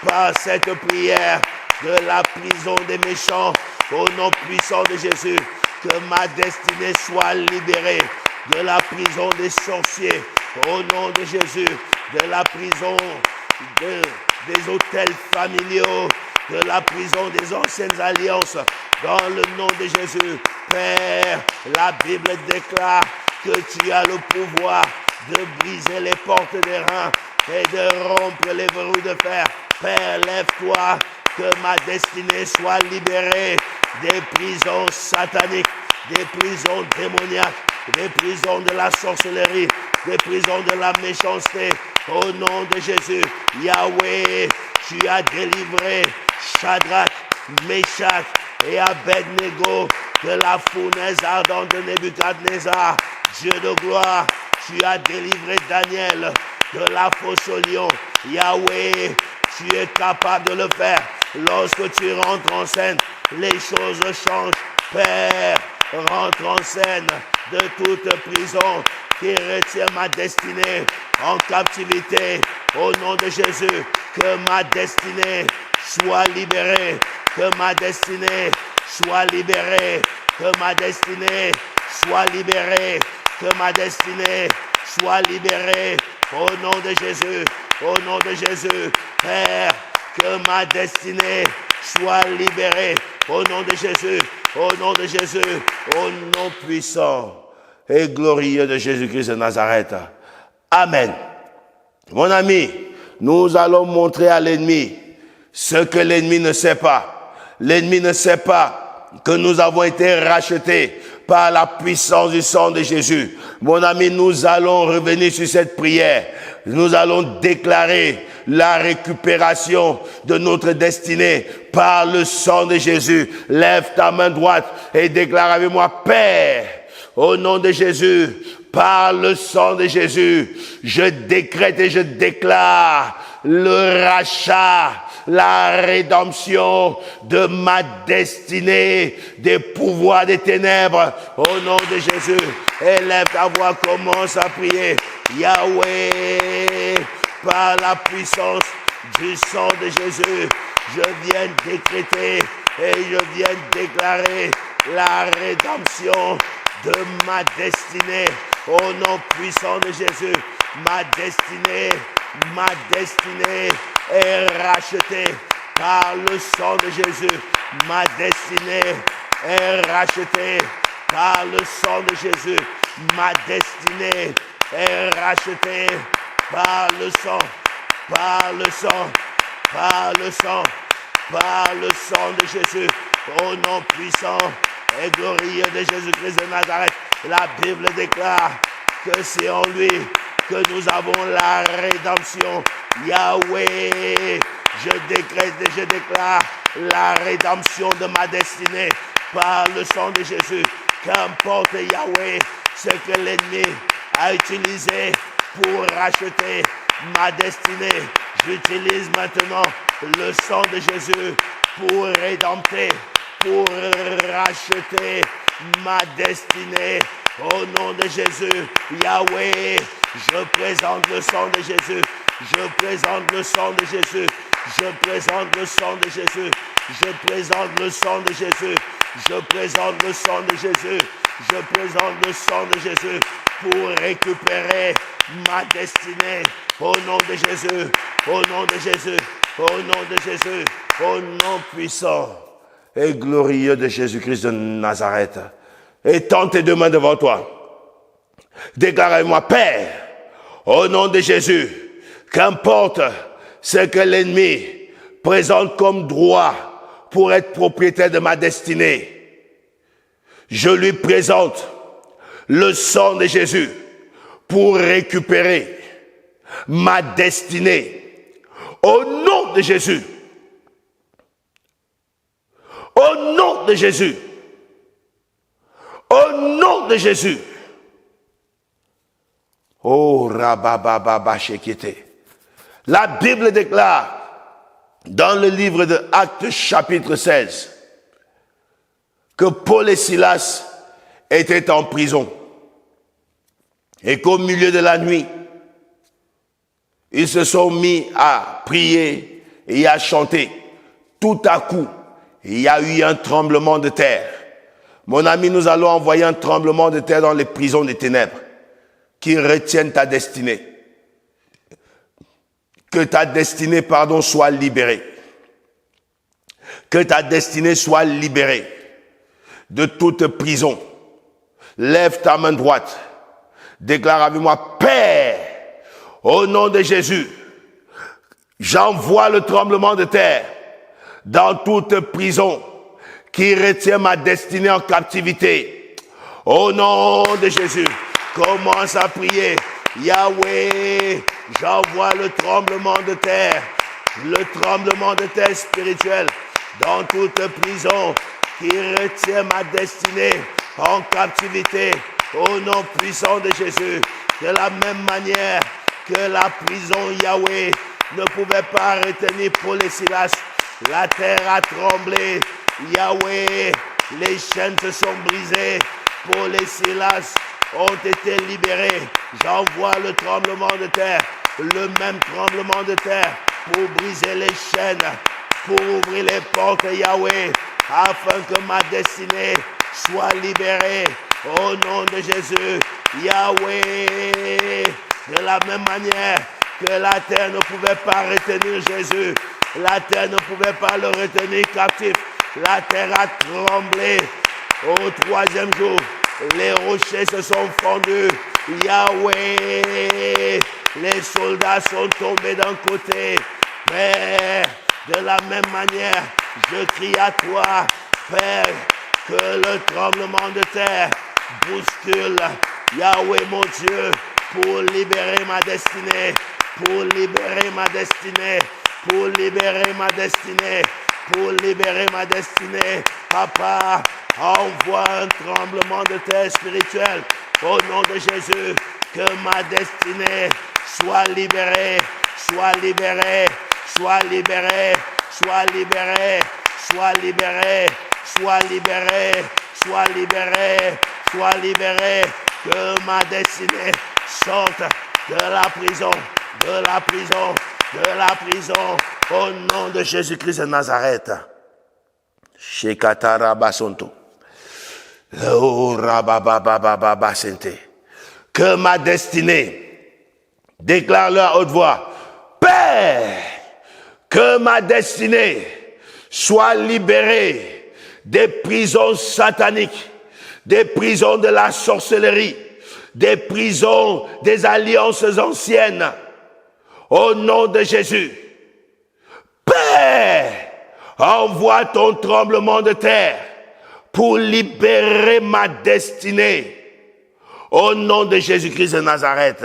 par cette prière de la prison des méchants. Au nom puissant de Jésus, que ma destinée soit libérée de la prison des sorciers. Au nom de Jésus, de la prison des hôtels familiaux, de la prison des anciennes alliances. Dans le nom de Jésus, Père, la Bible déclare que tu as le pouvoir de briser les portes des reins et de rompre les verrous de fer. Père, lève-toi, que ma destinée soit libérée des prisons sataniques, des prisons démoniaques, des prisons de la sorcellerie, des prisons de la méchanceté. Au nom de Jésus, Yahweh, tu as délivré Shadrach, Meshach et Abednego de la fournaise ardente de Nebuchadnezzar. Dieu de gloire, tu as délivré Daniel de la fosse au lion. Yahweh, tu es capable de le faire. Lorsque tu rentres en scène, les choses changent. Père, rentre en scène de toute prison qui retient ma destinée en captivité. Au nom de Jésus, que ma destinée soit libérée, que ma destinée soit libérée, que ma destinée soit libérée, que ma destinée soit libérée, au nom de Jésus, au nom de Jésus, Père, que ma destinée soit libérée, au nom de Jésus, au nom de Jésus, au nom puissant et glorieux de Jésus-Christ de Nazareth. Amen. Mon ami, nous allons montrer à l'ennemi ce que l'ennemi ne sait pas. L'ennemi ne sait pas que nous avons été rachetés par la puissance du sang de Jésus. Mon ami, nous allons revenir sur cette prière. Nous allons déclarer la récupération de notre destinée par le sang de Jésus. Lève ta main droite et déclare avec moi, Père, au nom de Jésus, par le sang de Jésus, je décrète et je déclare le rachat, la rédemption de ma destinée, des pouvoirs des ténèbres, au nom de Jésus. Élève ta voix, commence à prier. Yahweh, par la puissance du sang de Jésus, je viens décréter et je viens déclarer la rédemption de ma destinée, au nom puissant de Jésus. Ma destinée est rachetée par le sang de Jésus. Ma destinée est rachetée par le sang de Jésus. Ma destinée est rachetée par le sang, par le sang, par le sang, par le sang de Jésus. Au nom puissant et glorieux de Jésus-Christ de Nazareth, la Bible déclare que c'est en lui que nous avons la rédemption. Yahweh, je décrète et je déclare la rédemption de ma destinée par le sang de Jésus. Qu'importe, Yahweh, ce que l'ennemi a utilisé pour racheter ma destinée, j'utilise maintenant le sang de Jésus pour rédempter, pour racheter ma destinée. Au nom de Jésus, Yahweh, je présente le sang de Jésus. Je présente le sang de Jésus. Je présente le sang de Jésus. Je présente le sang de Jésus. Je présente le sang de Jésus. Je présente le sang de Jésus pour récupérer ma destinée. Au nom de Jésus. Au nom de Jésus. Au nom de Jésus. Au nom puissant et glorieux de Jésus-Christ de Nazareth. Étends tes deux mains devant toi. Déclare-moi, Père, au nom de Jésus, qu'importe ce que l'ennemi présente comme droit pour être propriétaire de ma destinée, je lui présente le sang de Jésus pour récupérer ma destinée. Au nom de Jésus. Au nom de Jésus. Au nom de Jésus. Oh, rabababa shekete. La Bible déclare dans le livre de Actes chapitre 16 que Paul et Silas étaient en prison et qu'au milieu de la nuit, ils se sont mis à prier et à chanter. Tout à coup, il y a eu un tremblement de terre. Mon ami, nous allons envoyer un tremblement de terre dans les prisons des ténèbres qui retiennent ta destinée. Que ta destinée, soit libérée. Que ta destinée soit libérée de toute prison. Lève ta main droite. Déclare avec moi, Père, au nom de Jésus, j'envoie le tremblement de terre dans toute prison qui retient ma destinée en captivité. Au nom de Jésus, commence à prier. Yahweh, j'envoie le tremblement de terre spirituel dans toute prison qui retient ma destinée en captivité. Au nom puissant de Jésus, de la même manière que la prison Yahweh ne pouvait pas retenir Paul et Silas, la terre a tremblé. Yahweh, les chaînes se sont brisées. Paul et Silas ont été libérés. J'envoie le tremblement de terre, le même tremblement de terre pour briser les chaînes pour ouvrir les portes, Yahweh, afin que ma destinée soit libérée. Au nom de Jésus, Yahweh, de la même manière que la terre ne pouvait pas retenir Jésus, la terre ne pouvait pas le retenir captif, la terre a tremblé. Au troisième jour, les rochers se sont fondus. Yahweh, les soldats sont tombés d'un côté. Père, de la même manière, je crie à toi, Père, que le tremblement de terre bouscule, Yahweh mon Dieu, pour libérer ma destinée, pour libérer ma destinée, pour libérer ma destinée, pour libérer ma destinée. Papa, envoie un tremblement de terre spirituel au nom de Jésus, que ma destinée soit libérée, soit libérée, soit libérée, soit libérée, soit libérée, soit libérée, soit libérée, soit libérée, que ma destinée sorte de la prison, de la prison, de la prison, au nom de Jésus-Christ de Nazareth. Shekatara basonto. Que ma destinée, déclare-le à haute voix, Père, que ma destinée soit libérée des prisons sataniques, des prisons de la sorcellerie, des prisons des alliances anciennes, au nom de Jésus. Père, envoie ton tremblement de terre pour libérer ma destinée, au nom de Jésus-Christ de Nazareth.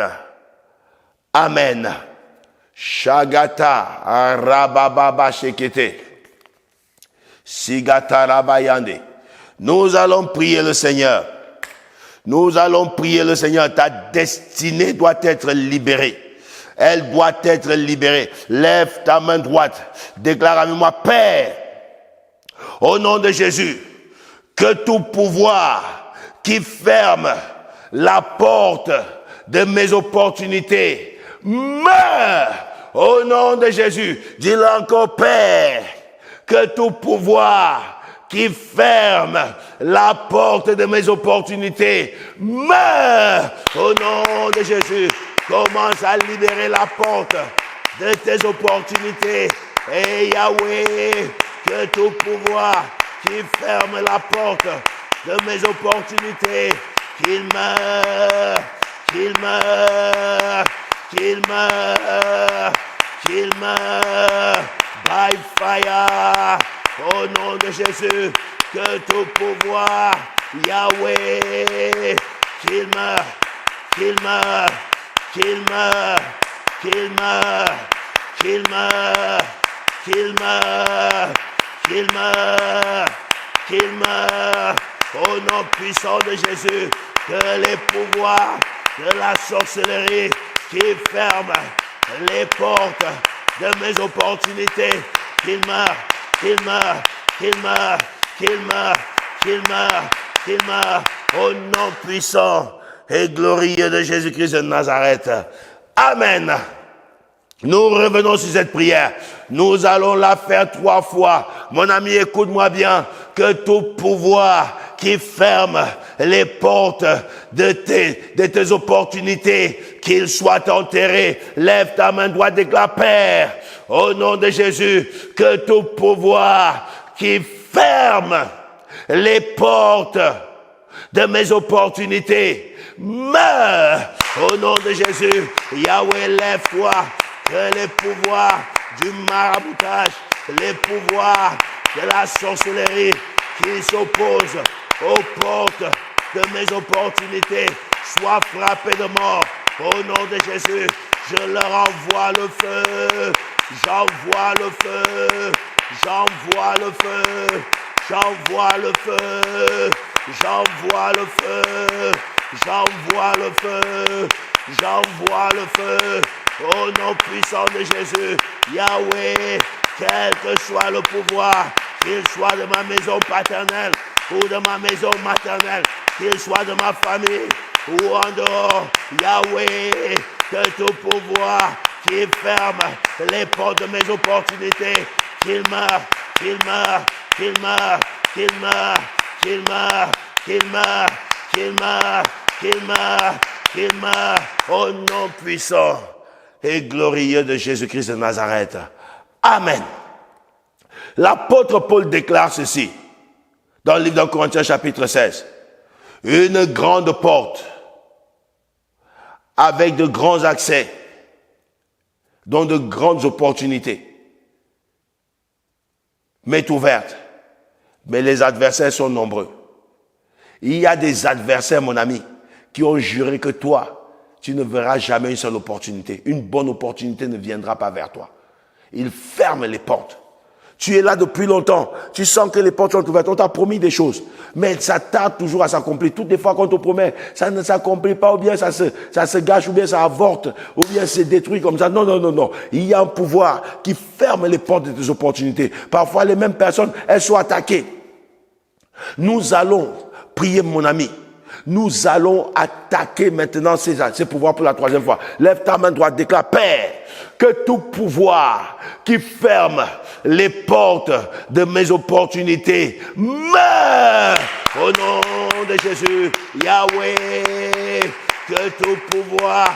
Amen. Shagata rabababa shekete. Sigata rabayande. Nous allons prier le Seigneur. Nous allons prier le Seigneur. Ta destinée doit être libérée. Elle doit être libérée. Lève ta main droite. Déclare avec moi, Père, au nom de Jésus, que tout pouvoir qui ferme la porte de mes opportunités meurt au nom de Jésus. Dis-le encore, Père, que tout pouvoir qui ferme la porte de mes opportunités meurt au nom de Jésus. Commence à libérer la porte de tes opportunités. Et Yahweh, que tout pouvoir qui ferme la porte de mes opportunités, qu'il meure, qu'il meure, qu'il meure, qu'il meure, by fire, au nom de Jésus, que tout pouvoir, Yahweh, qu'il meure, qu'il meure, qu'il meure, qu'il meure, qu'il meure, qu'il meure, qu'il meure, qu'il meure, au nom puissant de Jésus, que les pouvoirs de la sorcellerie qui ferment les portes de mes opportunités, qu'il meure, qu'il meure, qu'il meure, qu'il meure, qu'il meure, qu'il meure, au nom puissant et glorieux de Jésus-Christ de Nazareth. Amen. Nous revenons sur cette prière. Nous allons la faire 3 fois. Mon ami, écoute-moi bien. Que tout pouvoir qui ferme les portes de tes opportunités, qu'il soit enterré. Lève ta main droite, déclare, Père, au nom de Jésus, que tout pouvoir qui ferme les portes de mes opportunités meurt au nom de Jésus. Yahweh, lève-toi, que les pouvoirs du maraboutage, les pouvoirs de la sorcellerie qui s'opposent aux portes de mes opportunités soient frappés de mort. Au nom de Jésus, je leur envoie le feu, j'envoie le feu, j'envoie le feu, j'envoie le feu, j'envoie le feu, j'envoie le feu, j'envoie le feu, au nom puissant de Jésus. Yahweh, quel que soit le pouvoir, qu'il soit de ma maison paternelle ou de ma maison maternelle, qu'il soit de ma famille ou en dehors, Yahweh, que tout pouvoir qui ferme les portes de mes opportunités, qu'il meure, qu'il meure, qu'il meure, qu'il meure, qu'il meure, qu'il meure, qu'il meure, qu'il meure, qu'il meure, au nom puissant et glorieux de Jésus-Christ de Nazareth. Amen. L'apôtre Paul déclare ceci dans le livre d'Un Corinthiens chapitre 16. Une grande porte avec de grands accès, dont de grandes opportunités m'est ouverte, mais les adversaires sont nombreux. Il y a des adversaires, mon ami, qui ont juré que toi, tu ne verras jamais une seule opportunité. Une bonne opportunité ne viendra pas vers toi. Ils ferment les portes. Tu es là depuis longtemps. Tu sens que les portes sont ouvertes. On t'a promis des choses. Mais ça tarde toujours à s'accomplir. Toutes les fois qu'on te promet, ça ne s'accomplit pas, ou bien ça se gâche, ou bien ça avorte, ou bien c'est détruit comme ça. Non, non, non, non. Il y a un pouvoir qui ferme les portes de tes opportunités. Parfois, les mêmes personnes, elles sont attaquées. Nous allons prier, mon ami. Nous allons attaquer maintenant ces pouvoirs pour la troisième fois. Lève ta main droite, déclare, Père, que tout pouvoir qui ferme les portes de mes opportunités meure au nom de Jésus. Yahweh, que tout pouvoir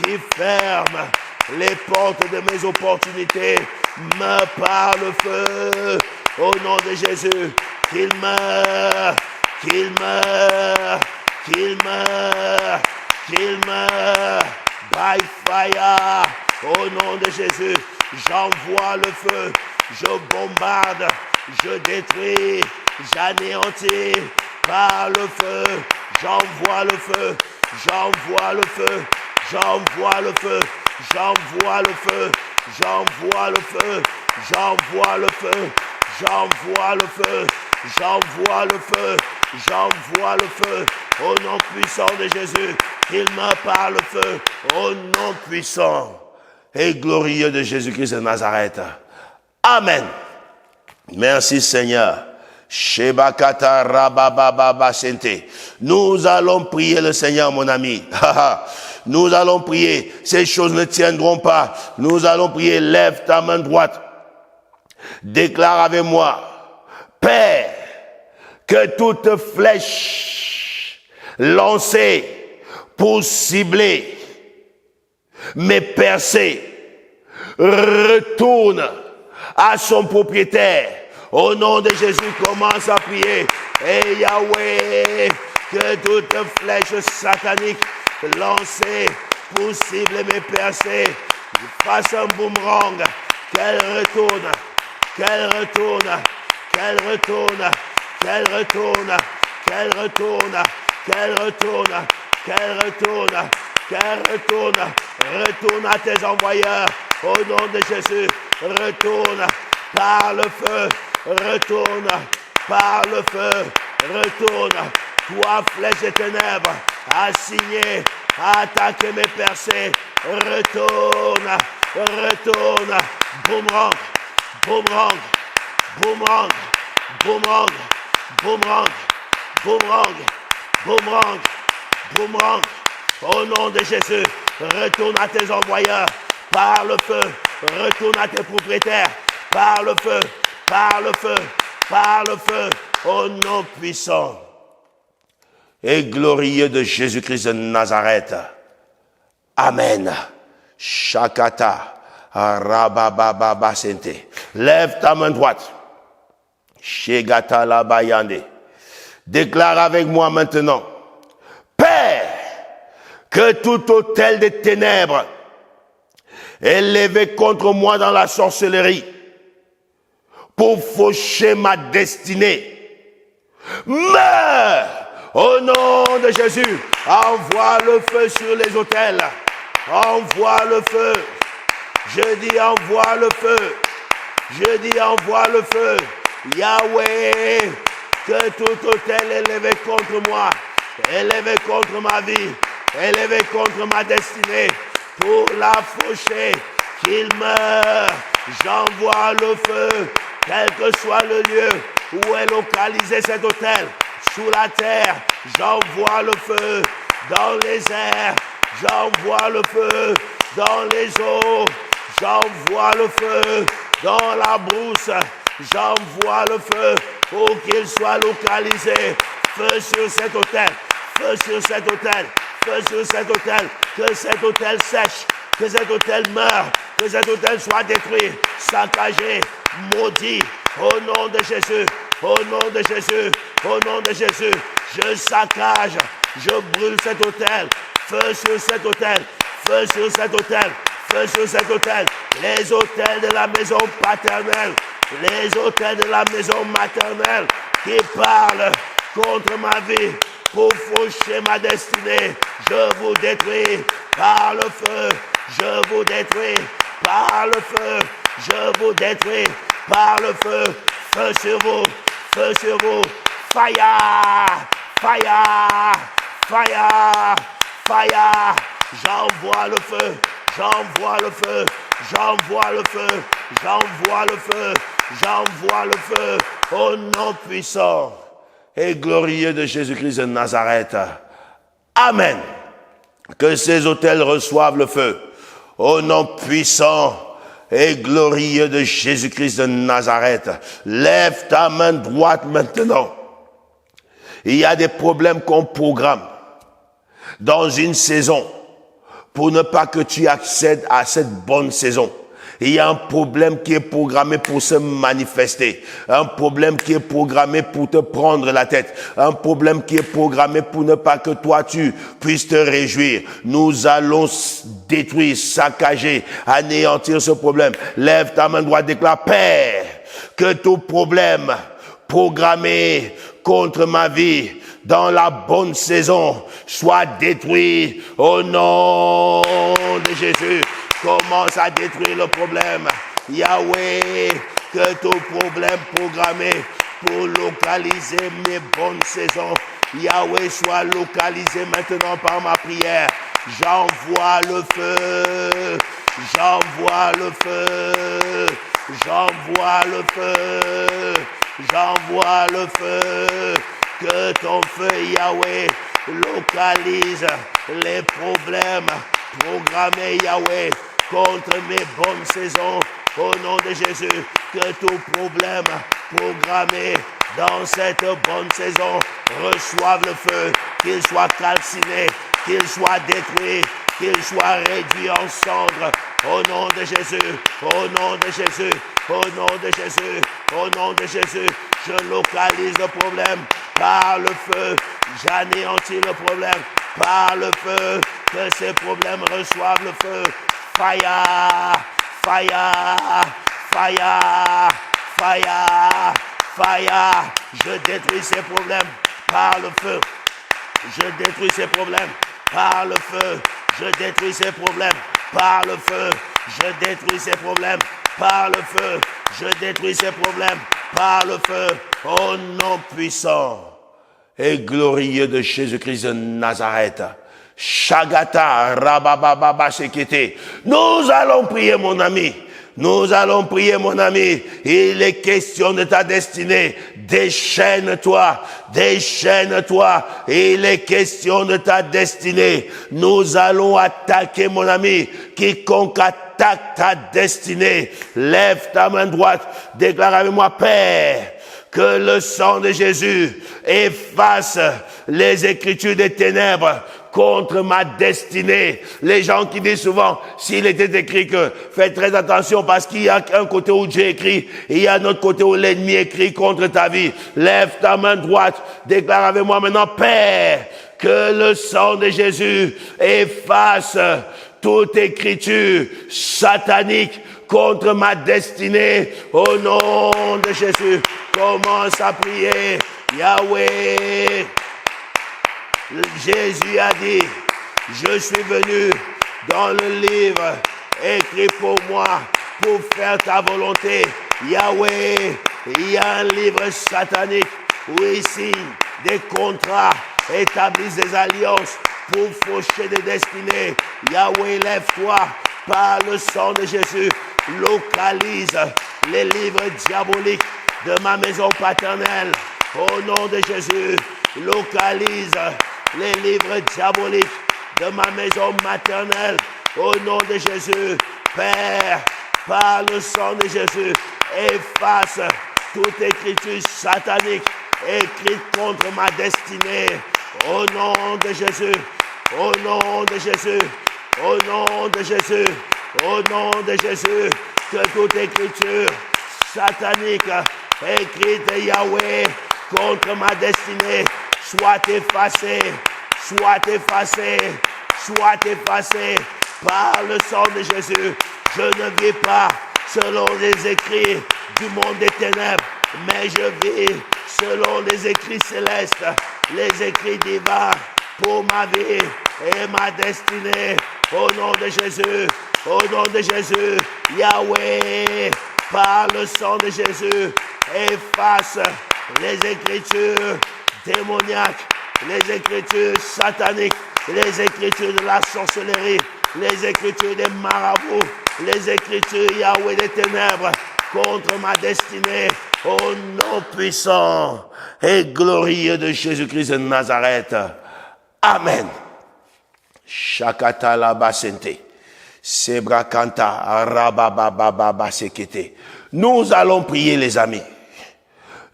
qui ferme les portes de mes opportunités meure par le feu au nom de Jésus. Qu'il meure, qu'il meure, qu'il meure, qu'il meure, by fire, au nom de Jésus. J'envoie le feu, je bombarde, je détruis, j'anéantis par le feu. J'envoie le feu, j'envoie le feu, j'envoie le feu, j'envoie le feu, j'envoie le feu, j'envoie le feu, j'envoie le feu, j'envoie le feu, j'envoie le feu, au nom puissant de Jésus, qu'il meure par le feu, au nom puissant et glorieux de Jésus-Christ de Nazareth. Amen. Merci Seigneur. Shebakata rabababa sente. Nous allons prier le Seigneur, mon ami. Nous allons prier. Ces choses ne tiendront pas. Nous allons prier. Lève ta main droite. Déclare avec moi. Père, que toute flèche lancée pour cibler mes percées retourne à son propriétaire. Au nom de Jésus, commence à prier. Et Yahweh, que toute flèche satanique lancée pour cibler mes percées fasse un boomerang, qu'elle retourne, qu'elle retourne, qu'elle retourne, qu'elle retourne, qu'elle retourne, qu'elle retourne, qu'elle retourne, qu'elle retourne, retourne à tes envoyeurs, au nom de Jésus, retourne par le feu, retourne par le feu, retourne, toi flèche des ténèbres, assigné à attaquer mes percées, retourne, retourne, boomerang, boomerang, boomerang, boomerang, boomerang, boomerang, boomerang, boomerang, au nom de Jésus, retourne à tes envoyeurs, par le feu, retourne à tes propriétaires, par le feu, par le feu, par le feu, au nom puissant et glorieux de Jésus-Christ de Nazareth. Amen. Shakata, rabababa sente. Lève ta main droite. Shegata la bayande. Déclare avec moi maintenant. Père, que tout autel des ténèbres élevé contre moi dans la sorcellerie pour faucher ma destinée meurt au nom de Jésus. Envoie le feu sur les autels. Envoie le feu. Je dis envoie le feu. Je dis envoie le feu. Yahweh, que tout autel élevé contre moi, élevé contre ma vie, élevé contre ma destinée, pour la faucher, qu'il meure. J'envoie le feu, quel que soit le lieu où est localisé cet autel, sous la terre, j'envoie le feu, dans les airs, j'envoie le feu, dans les eaux, j'envoie le feu, dans la brousse. J'envoie le feu pour qu'il soit localisé. Feu sur cet hôtel, feu sur cet hôtel, feu sur cet hôtel. Que cet hôtel sèche, que cet hôtel meure, que cet hôtel soit détruit, saccagé, maudit. Au nom de Jésus, au nom de Jésus, au nom de Jésus, je saccage, je brûle cet hôtel. Feu sur cet hôtel, feu sur cet hôtel, feu sur cet hôtel. Les hôtels de la maison paternelle, les hôtels de la maison maternelle qui parlent contre ma vie pour faucher ma destinée. Je vous détruis par le feu, je vous détruis par le feu, je vous détruis par le feu. Feu sur vous, feu sur vous. Fire, fire, fire, fire. J'envoie le feu, j'envoie le feu, j'envoie le feu, j'envoie le feu, j'envoie le feu au nom puissant et glorieux de Jésus-Christ de Nazareth. Amen. Que ces hôtels reçoivent le feu au nom puissant et glorieux de Jésus-Christ de Nazareth. Lève ta main droite maintenant. Il y a des problèmes qu'on programme dans une saison pour ne pas que tu accèdes à cette bonne saison. Il y a un problème qui est programmé pour se manifester. Un problème qui est programmé pour te prendre la tête. Un problème qui est programmé pour ne pas que toi tu puisses te réjouir. Nous allons détruire, saccager, anéantir ce problème. Lève ta main droite, déclare: Père, que tout problème programmé contre ma vie dans la bonne saison soit détruit au nom de Jésus. Commence à détruire le problème. Yahweh, que tout problème programmé pour localiser mes bonnes saisons, Yahweh, soit localisé maintenant par ma prière. J'envoie le feu, j'envoie le feu, j'envoie le feu, j'envoie le feu. Que ton feu, Yahweh, localise les problèmes programmés, Yahweh, contre mes bonnes saisons. Au nom de Jésus, que tout problème programmé dans cette bonne saison reçoive le feu, qu'il soit calciné, qu'il soit détruit, qu'il soit réduit en cendres. Au nom de Jésus, au nom de Jésus, au nom de Jésus, au nom de Jésus, je localise le problème par le feu, j'anéantis le problème par le feu, que ces problèmes reçoivent le feu. Fire, fire, fire, fire, fire. Je détruis ces problèmes par le feu. Je détruis ces problèmes par le feu. Je détruis ces problèmes par le feu. Je détruis ces problèmes par le feu. Je détruis ces problèmes par le feu. Au nom puissant et glorieux de Jésus-Christ de Nazareth. Shagata Rabababa Sekete. Nous allons prier, mon ami. Nous allons prier, mon ami. Il est question de ta destinée. Déchaîne-toi, déchaîne-toi. Il est question de ta destinée. Nous allons attaquer, mon ami. Quiconque attaque ta destinée, lève ta main droite. Déclare avec moi: Père, que le sang de Jésus efface les écritures des ténèbres contre ma destinée. Les gens qui disent souvent, s'il était écrit que, faites très attention parce qu'il y a un côté où Dieu écrit et il y a un autre côté où l'ennemi écrit contre ta vie. Lève ta main droite, déclare avec moi maintenant: Père, que le sang de Jésus efface toute écriture satanique contre ma destinée. Au nom de Jésus, commence à prier. Yahweh, Jésus a dit: je suis venu dans le livre écrit pour moi, pour faire ta volonté. Yahweh, il y a un livre satanique où il signe des contrats, établissent des alliances pour faucher des destinées. Yahweh, lève-toi par le sang de Jésus. Localise les livres diaboliques de ma maison paternelle. Au nom de Jésus, localise les livres diaboliques de ma maison maternelle. Au nom de Jésus, Père, par le sang de Jésus, efface toute écriture satanique écrite contre ma destinée. Au nom de Jésus, au nom de Jésus, au nom de Jésus, au nom de Jésus, que toute écriture satanique écrite de Yahweh contre ma destinée soit effacée, soit effacée, soit effacée par le sang de Jésus. Je ne vis pas selon les écrits du monde des ténèbres, mais je vis selon les écrits célestes, les écrits divins pour ma vie et ma destinée. Au nom de Jésus, au nom de Jésus, Yahweh, par le sang de Jésus, efface les écritures démoniaques, les écritures sataniques, les écritures de la sorcellerie, les écritures des marabouts, les écritures Yahweh des ténèbres contre ma destinée, au nom puissant et glorieux de Jésus-Christ de Nazareth. Amen. Shakata la basente. Sebrakanta rababababa sekete. Nous allons prier, les amis.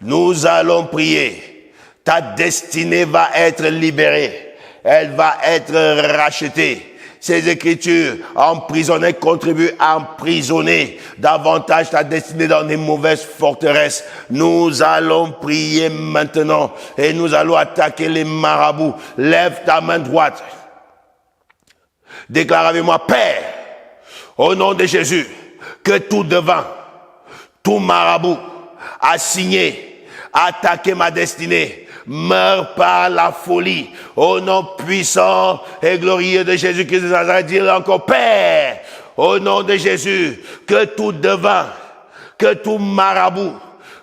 Nous allons prier. Ta destinée va être libérée. Elle va être rachetée. Ces écritures emprisonnées contribuent à emprisonner davantage ta destinée dans des mauvaises forteresses. Nous allons prier maintenant et nous allons attaquer les marabouts. Lève ta main droite. Déclare avec moi, Père, au nom de Jésus, que tout devin, tout marabout assigné, attaquer ma destinée, meurt par la folie. Au nom puissant et glorieux de Jésus-Christ de Nazareth, dis encore, Père, au nom de Jésus, que tout devin, que tout marabout,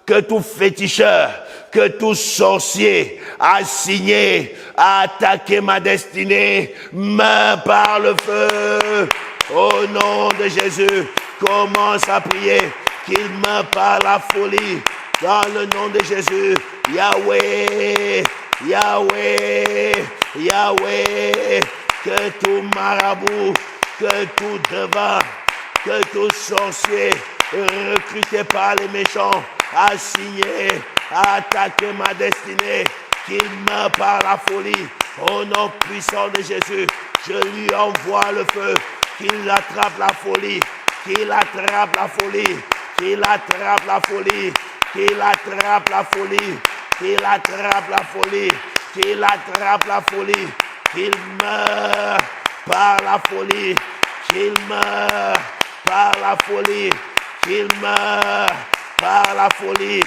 que tout féticheur, que tout sorcier assigné à attaquer ma destinée, meurt par le feu. Au nom de Jésus, commence à prier qu'il meurt par la folie. Dans le nom de Jésus, Yahweh, Yahweh, Yahweh, que tout marabout, que tout devin, que tout sorcier recruté par les méchants, assigné à attaquer ma destinée, qu'il meurt par la folie. Au nom puissant de Jésus, je lui envoie le feu, qu'il attrape la folie, qu'il attrape la folie, qu'il attrape la folie, qu'il attrape la folie, qu'il attrape la folie, qu'il attrape la folie, qu'il meurt par la folie, qu'il meurt par la folie, qu'il meurt par la folie,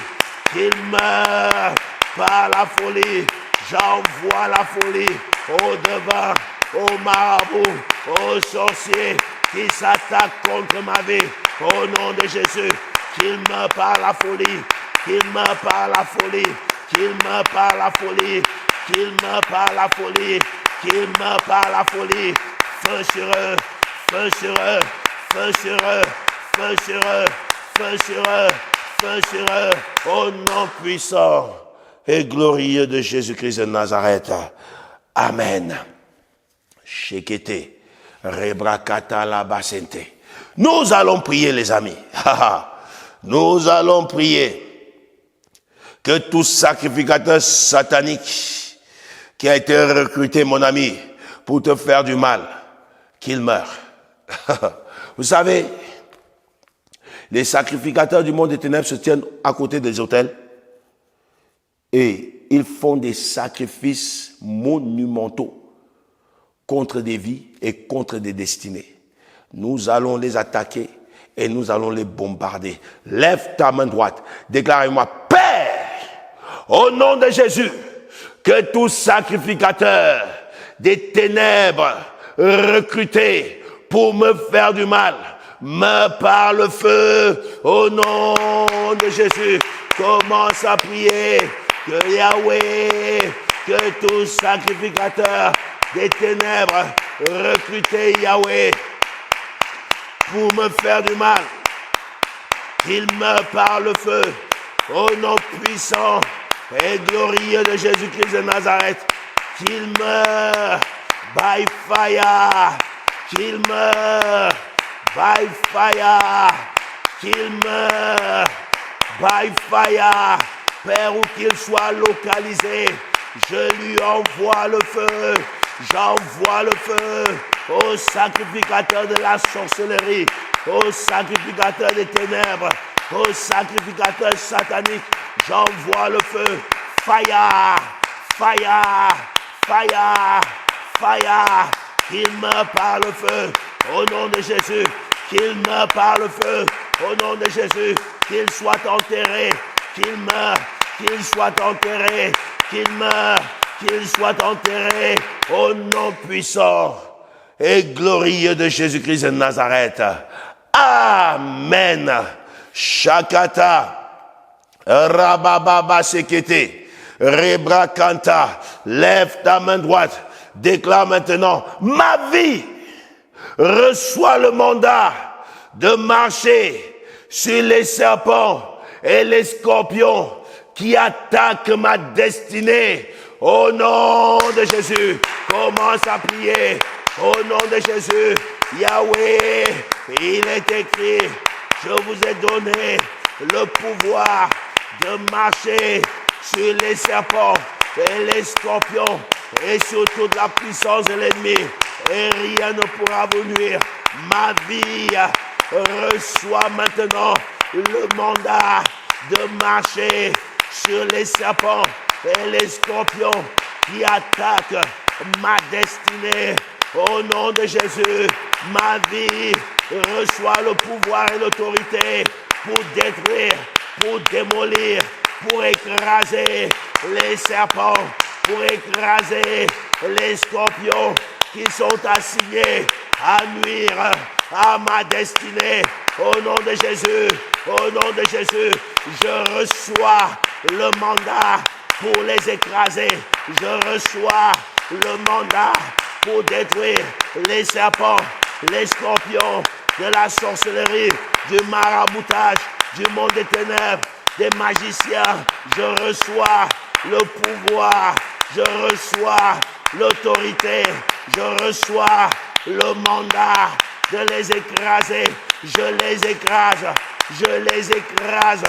qu'il meurt par la folie. J'envoie la folie au devin, aux marabouts, aux sorciers qui s'attaquent contre ma vie. Au nom de Jésus, qu'il meurt par la folie, qu'il meurt par la folie, qu'il meurt par la folie, qu'il meurt par la folie, qu'il meurt par la folie. Feu sur eux, feu sur eux, feu sur eux, feu sur eux, feu sur eux, feu sur eux. Au nom puissant et glorieux de Jésus-Christ de Nazareth. Amen. Shekete, rebrakata la basente. Nous allons prier, les amis. Nous allons prier que tout sacrificateur satanique qui a été recruté, mon ami, pour te faire du mal, qu'il meure. Vous savez, les sacrificateurs du monde des ténèbres se tiennent à côté des autels et ils font des sacrifices monumentaux contre des vies et contre des destinées. Nous allons les attaquer et nous allons les bombarder. Lève ta main droite, déclare-moi, Père, au nom de Jésus, que tout sacrificateur des ténèbres recruté pour me faire du mal, meurt par le feu. Au nom de Jésus, commence à prier que Yahweh, que tout sacrificateur des ténèbres recruté, Yahweh, pour me faire du mal, qu'il meurt par le feu. Au nom puissant et glorieux de Jésus-Christ de Nazareth, qu'il meurt by fire, qu'il meurt by fire, qu'il meure, by fire, Père, où qu'il soit localisé, je lui envoie le feu, j'envoie le feu au sacrificateur de la sorcellerie, au sacrificateur des ténèbres, au sacrificateur satanique, j'envoie le feu, fire, fire, fire, fire, qu'il meure par le feu, au nom de Jésus, qu'il meure par le feu, au nom de Jésus, qu'il soit enterré, qu'il meure, qu'il soit enterré, qu'il meure, qu'il soit enterré, au nom puissant et glorieux de Jésus-Christ de Nazareth. Amen. Shakata, Rabababa Sekete, Rebra Kanta, lève ta main droite, déclare maintenant, ma vie reçoit le mandat de marcher sur les serpents et les scorpions qui attaquent ma destinée. Au nom de Jésus, commence à prier. Au nom de Jésus, Yahweh, il est écrit, je vous ai donné le pouvoir de marcher sur les serpents et les scorpions et sur toute la puissance de l'ennemi. Et rien ne pourra vous nuire. Ma vie reçoit maintenant le mandat de marcher sur les serpents et les scorpions qui attaquent ma destinée. Au nom de Jésus, ma vie reçoit le pouvoir et l'autorité pour détruire, pour démolir, pour écraser les serpents, pour écraser les scorpions qui sont assignés à nuire à ma destinée. Au nom de Jésus, au nom de Jésus, je reçois le mandat pour les écraser. Je reçois le mandat pour détruire les serpents, les scorpions de la sorcellerie, du maraboutage, du monde des ténèbres, des magiciens. Je reçois le pouvoir, je reçois l'autorité, je reçois le mandat de les écraser. Je les écrase, je les écrase,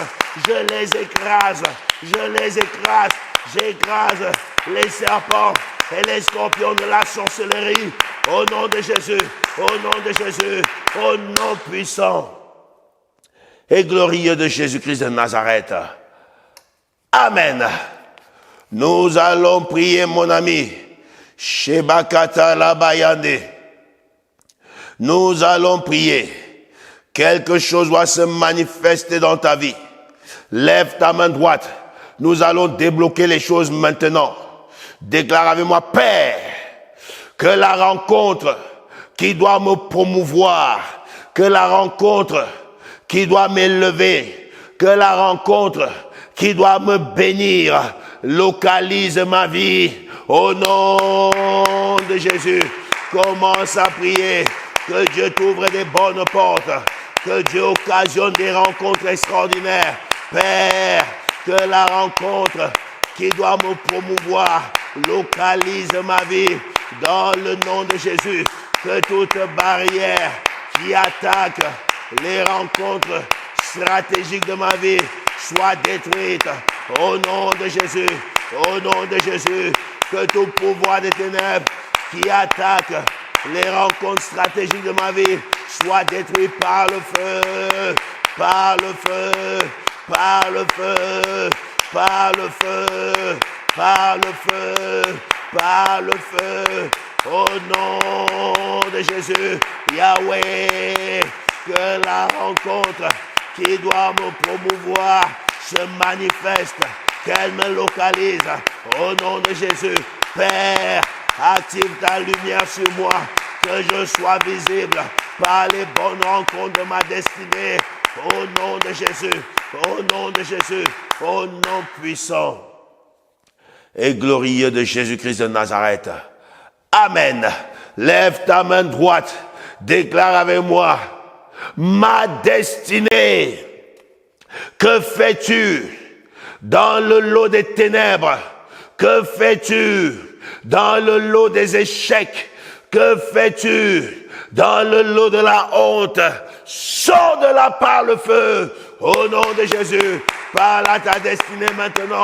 je les écrase, je les écrase, j'écrase les serpents et les scorpions de la sorcellerie. Au nom de Jésus, au nom de Jésus, au nom puissant et glorieux de Jésus-Christ de Nazareth. Amen. Nous allons prier, mon ami. Shebakata Labayande. Nous allons prier. Quelque chose doit se manifester dans ta vie. Lève ta main droite. Nous allons débloquer les choses maintenant. Déclare avec moi, Père, que la rencontre qui doit me promouvoir, que la rencontre qui doit m'élever, que la rencontre qui doit me bénir, localise ma vie. Au nom de Jésus, commence à prier. Que Dieu t'ouvre des bonnes portes. Que Dieu occasionne des rencontres extraordinaires. Père, que la rencontre qui doit me promouvoir localise ma vie dans le nom de Jésus. Que toute barrière qui attaque les rencontres stratégiques de ma vie soit détruite au nom de Jésus. Au nom de Jésus, que tout pouvoir des ténèbres qui attaque les rencontres stratégiques de ma vie soient détruits par le feu, par le feu, par le feu, par le feu, par le feu, par le feu, au nom de Jésus, Yahweh, que la rencontre qui doit me promouvoir se manifeste, qu'elle me localise, au nom de Jésus, Père, active ta lumière sur moi, que je sois visible par les bonnes rencontres de ma destinée. Au nom de Jésus, au nom de Jésus, au nom puissant et glorieux de Jésus-Christ de Nazareth. Amen. Lève ta main droite, déclare avec moi, ma destinée, que fais-tu dans le lot des ténèbres? Que fais-tu dans le lot des échecs? Que fais-tu dans le lot de la honte. Sors de là par le feu, au nom de Jésus. Parle à ta destinée maintenant.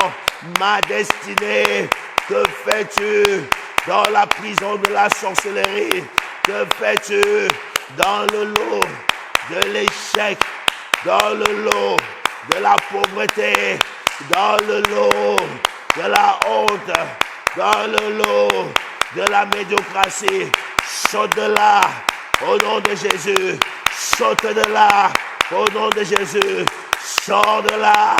Ma destinée, que fais-tu dans la prison de la sorcellerie? Que fais-tu dans le lot de l'échec, dans le lot de la pauvreté, dans le lot de la honte, dans le lot de la médiocratie? Saute de là, au nom de Jésus. Saute de là, au nom de Jésus. Sors de là,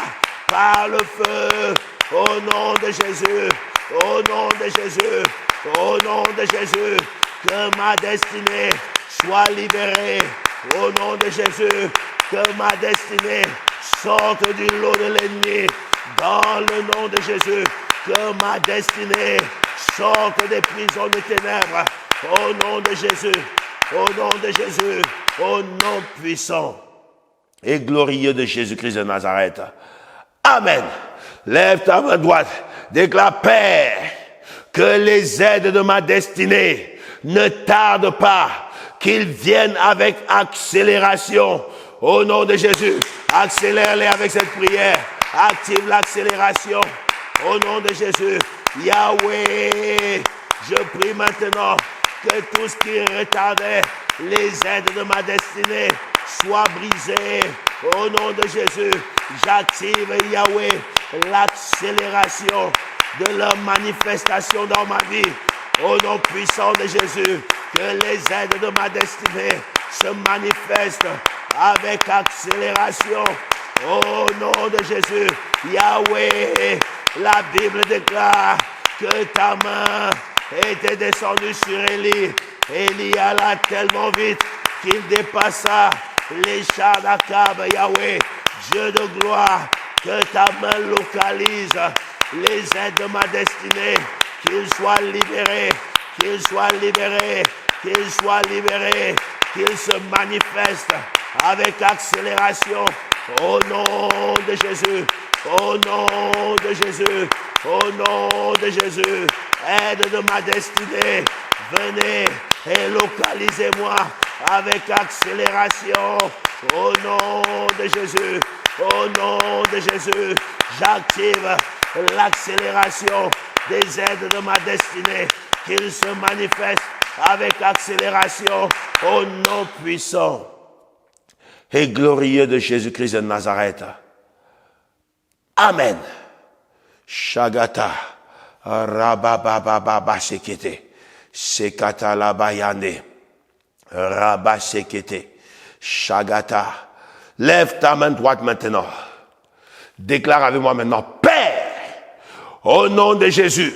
par le feu, au nom de Jésus. Au nom de Jésus. Au nom de Jésus. Que ma destinée soit libérée. Au nom de Jésus. Que ma destinée sorte du lot de l'ennemi. Dans le nom de Jésus. Que ma destinée sorte des prisons de ténèbres. Au nom de Jésus. Au nom de Jésus. Au nom puissant et glorieux de Jésus-Christ de Nazareth. Amen. Lève ta main droite. Déclare, Père, que les aides de ma destinée ne tardent pas, qu'ils viennent avec accélération. Au nom de Jésus, accélère-les avec cette prière. Active l'accélération. Au nom de Jésus, Yahweh, je prie maintenant que tout ce qui retardait les aides de ma destinée soit brisé. Au nom de Jésus, j'active, Yahweh, l'accélération de leur manifestation dans ma vie. Au nom puissant de Jésus, que les aides de ma destinée se manifestent avec accélération. Au nom de Jésus, Yahweh, la Bible déclare que ta main était descendu sur Élie. Élie alla tellement vite qu'il dépassa les chars d'Akab. Yahweh, Dieu de gloire, que ta main localise les aides de ma destinée, qu'ils soient libérés, qu'ils soient libérés, qu'ils soient libérés, qu'ils se manifestent avec accélération. Au nom de Jésus, au nom de Jésus, au nom de Jésus, aide de ma destinée, venez et localisez-moi avec accélération. Au nom de Jésus, au nom de Jésus, j'active l'accélération des aides de ma destinée, qu'ils se manifestent avec accélération au nom puissant et glorieux de Jésus-Christ de Nazareth. Amen. Shagata, Rabababa Sekete, Sekata Labayane, Rabba Sekete, Shagata. Lève ta main droite maintenant. Déclare avec moi maintenant, Père, au nom de Jésus,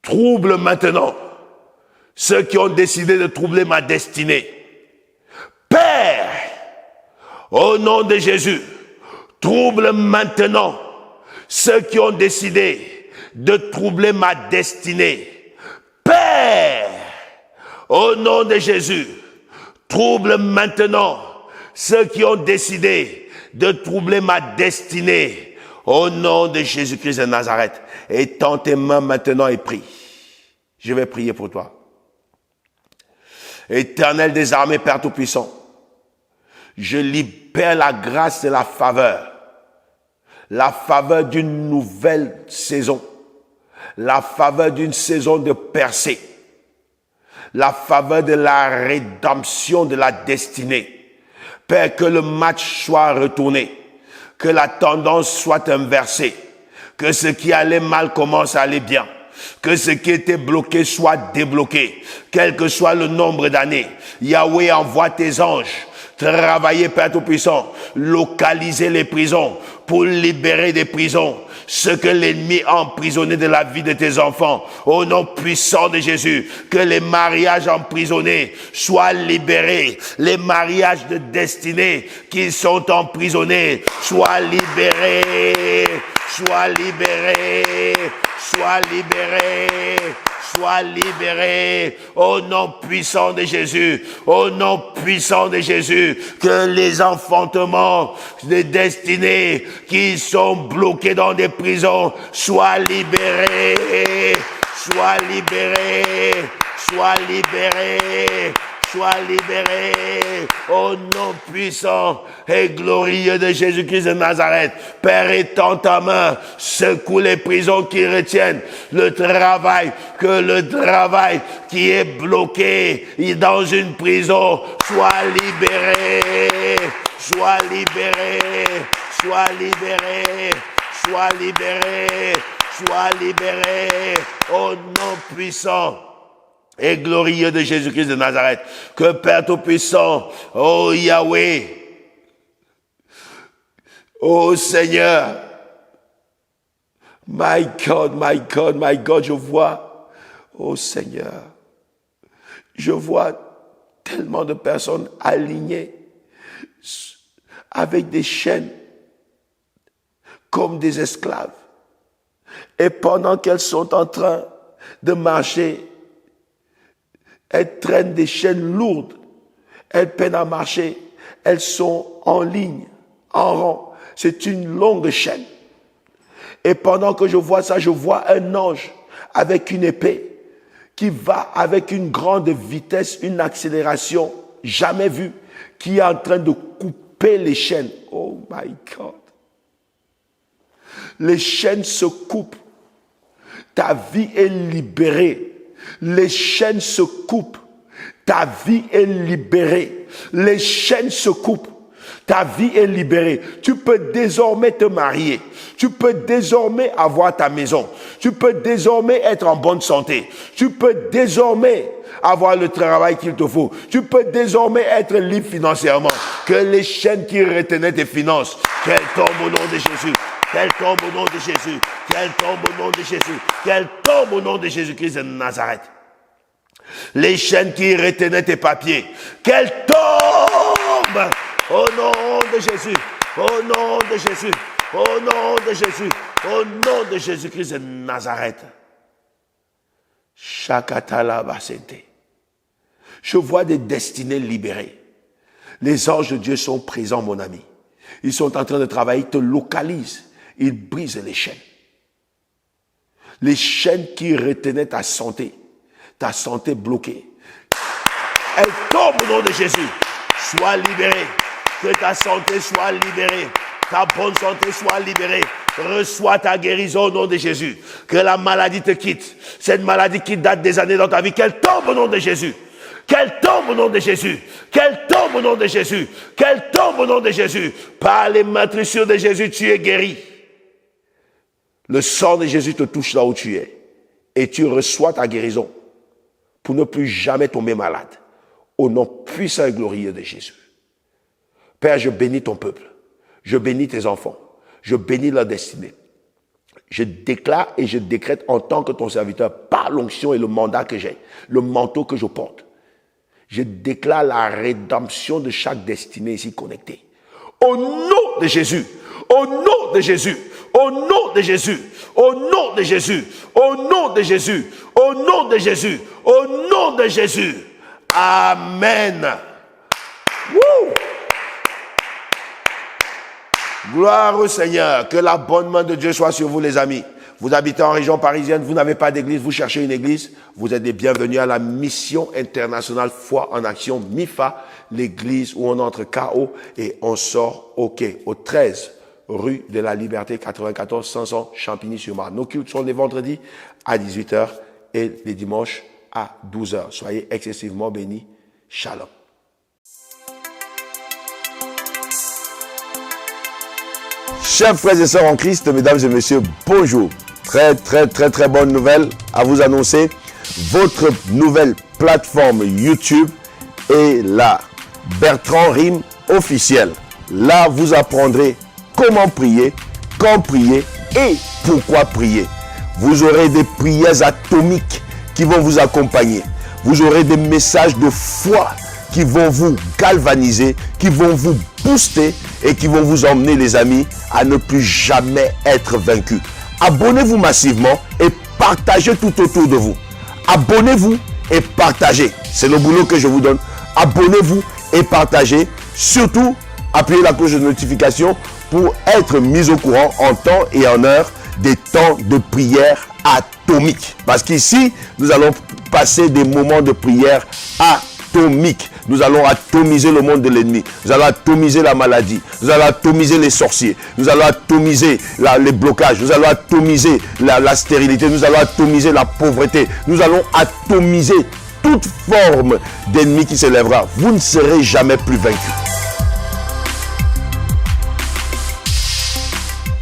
trouble maintenant ceux qui ont décidé de troubler ma destinée. Père, au nom de Jésus, trouble maintenant ceux qui ont décidé de troubler ma destinée. Père, au nom de Jésus, trouble maintenant ceux qui ont décidé de troubler ma destinée. Au nom de Jésus-Christ de Nazareth. Étends tes mains maintenant et prie. Je vais prier pour toi. Éternel des armées, Père Tout-Puissant, je libère la grâce et la faveur d'une nouvelle saison, la faveur d'une saison de percée, la faveur de la rédemption de la destinée. Père, que le match soit retourné, que la tendance soit inversée, que ce qui allait mal commence à aller bien, que ce qui était bloqué soit débloqué, quel que soit le nombre d'années. Yahweh, envoie tes anges travailler, Père Tout-Puissant, localiser les prisons pour libérer des prisons ce que l'ennemi a emprisonné de la vie de tes enfants. Au nom puissant de Jésus, que les mariages emprisonnés soient libérés, les mariages de destinée qui sont emprisonnés soient libérés, soient libérés, soient libérés, soient libérés. Au nom puissant de Jésus, au nom puissant de Jésus, que les enfantements des destinées qui sont bloqués dans des prisons soient libérés, soient libérés, sois libéré. Sois libéré au nom puissant et glorieux de Jésus-Christ de Nazareth. Père, étends ta main, secoue les prisons qui retiennent le travail, que le travail qui est bloqué dans une prison soit libéré, soit libéré, soit libéré, soit libéré, soit libéré au nom puissant et glorieux de Jésus-Christ de Nazareth. Que Père Tout-Puissant, oh Yahweh, oh Seigneur, my God, my God, my God, je vois, oh Seigneur, je vois tellement de personnes alignées avec des chaînes comme des esclaves. Et pendant qu'elles sont en train de marcher, elles traînent des chaînes lourdes. Elles peinent à marcher. Elles sont en ligne, en rang. C'est une longue chaîne. Et pendant que je vois ça, je vois un ange avec une épée qui va avec une grande vitesse, une accélération jamais vue, qui est en train de couper les chaînes. Oh my God. Les chaînes se coupent. Ta vie est libérée. Les chaînes se coupent. Ta vie est libérée. Les chaînes se coupent. Ta vie est libérée. Tu peux désormais te marier. Tu peux désormais avoir ta maison. Tu peux désormais être en bonne santé. Tu peux désormais avoir le travail qu'il te faut. Tu peux désormais être libre financièrement. Que les chaînes qui retenaient tes finances, qu'elles tombent au nom de Jésus. Qu'elle tombe au nom de Jésus. Qu'elle tombe au nom de Jésus. Qu'elle tombe au nom de Jésus-Christ de Nazareth. Les chaînes qui retenaient tes papiers. Qu'elles tombent au nom de Jésus. Au nom de Jésus. Au nom de Jésus. Au nom de Jésus-Christ de Nazareth. Shakatala basente. Je vois des destinées libérées. Les anges de Dieu sont présents, mon ami. Ils sont en train de travailler, ils te localisent. Ils brisent les chaînes. Les chaînes qui retenaient ta santé bloquée. Elles tombent au nom de Jésus. Sois libéré. Que ta santé soit libérée. Ta bonne santé soit libérée. Reçois ta guérison au nom de Jésus. Que la maladie te quitte. Cette maladie qui date des années dans ta vie, qu'elle tombe au nom de Jésus. Qu'elle tombe au nom de Jésus. Qu'elle tombe au nom de Jésus. Qu'elle tombe au nom de Jésus. Par les meurtrissures de Jésus, tu es guéri. Le sang de Jésus te touche là où tu es. Et tu reçois ta guérison pour ne plus jamais tomber malade. Au nom puissant et glorieux de Jésus. Père, je bénis ton peuple. Je bénis tes enfants. Je bénis leur destinée. Je déclare et je décrète en tant que ton serviteur, par l'onction et le mandat que j'ai, le manteau que je porte. Je déclare la rédemption de chaque destinée ici connectée. Au nom de Jésus. Au nom de Jésus. Au nom de Jésus, au nom de Jésus, au nom de Jésus, au nom de Jésus, au nom de Jésus. Amen. Woo! Gloire au Seigneur. Que la bonne main de Dieu soit sur vous, les amis. Vous habitez en région parisienne, vous n'avez pas d'église, vous cherchez une église. Vous êtes les bienvenus à la mission internationale Foi en Action, MIFA, l'église où on entre KO et on sort OK, au 13. Rue de la Liberté, 94 500 Champigny-sur-Marne. Nos cultes sont les vendredis à 18h et les dimanches à 12h. Soyez excessivement bénis. Shalom. Chers frères et sœurs en Christ, mesdames et messieurs, bonjour. Très bonne nouvelle à vous annoncer. Votre nouvelle plateforme YouTube est là. Bertrand Rime officiel. Là, vous apprendrez comment prier, quand prier et pourquoi prier. Vous aurez des prières atomiques qui vont vous accompagner. Vous aurez des messages de foi qui vont vous galvaniser, qui vont vous booster et qui vont vous emmener, les amis, à ne plus jamais être vaincus. Abonnez-vous massivement et partagez tout autour de vous. Abonnez-vous et partagez. C'est le boulot que je vous donne. Abonnez-vous et partagez. Surtout, appuyez la cloche de notification pour être mis au courant en temps et en heure des temps de prière à atomique. Parce qu'ici, nous allons passer des moments de prière atomique. Nous allons atomiser le monde de l'ennemi. Nous allons atomiser la maladie. Nous allons atomiser les sorciers. Nous allons atomiser les blocages. Nous allons atomiser la stérilité. Nous allons atomiser la pauvreté. Nous allons atomiser toute forme d'ennemi qui s'élèvera. Vous ne serez jamais plus vaincu.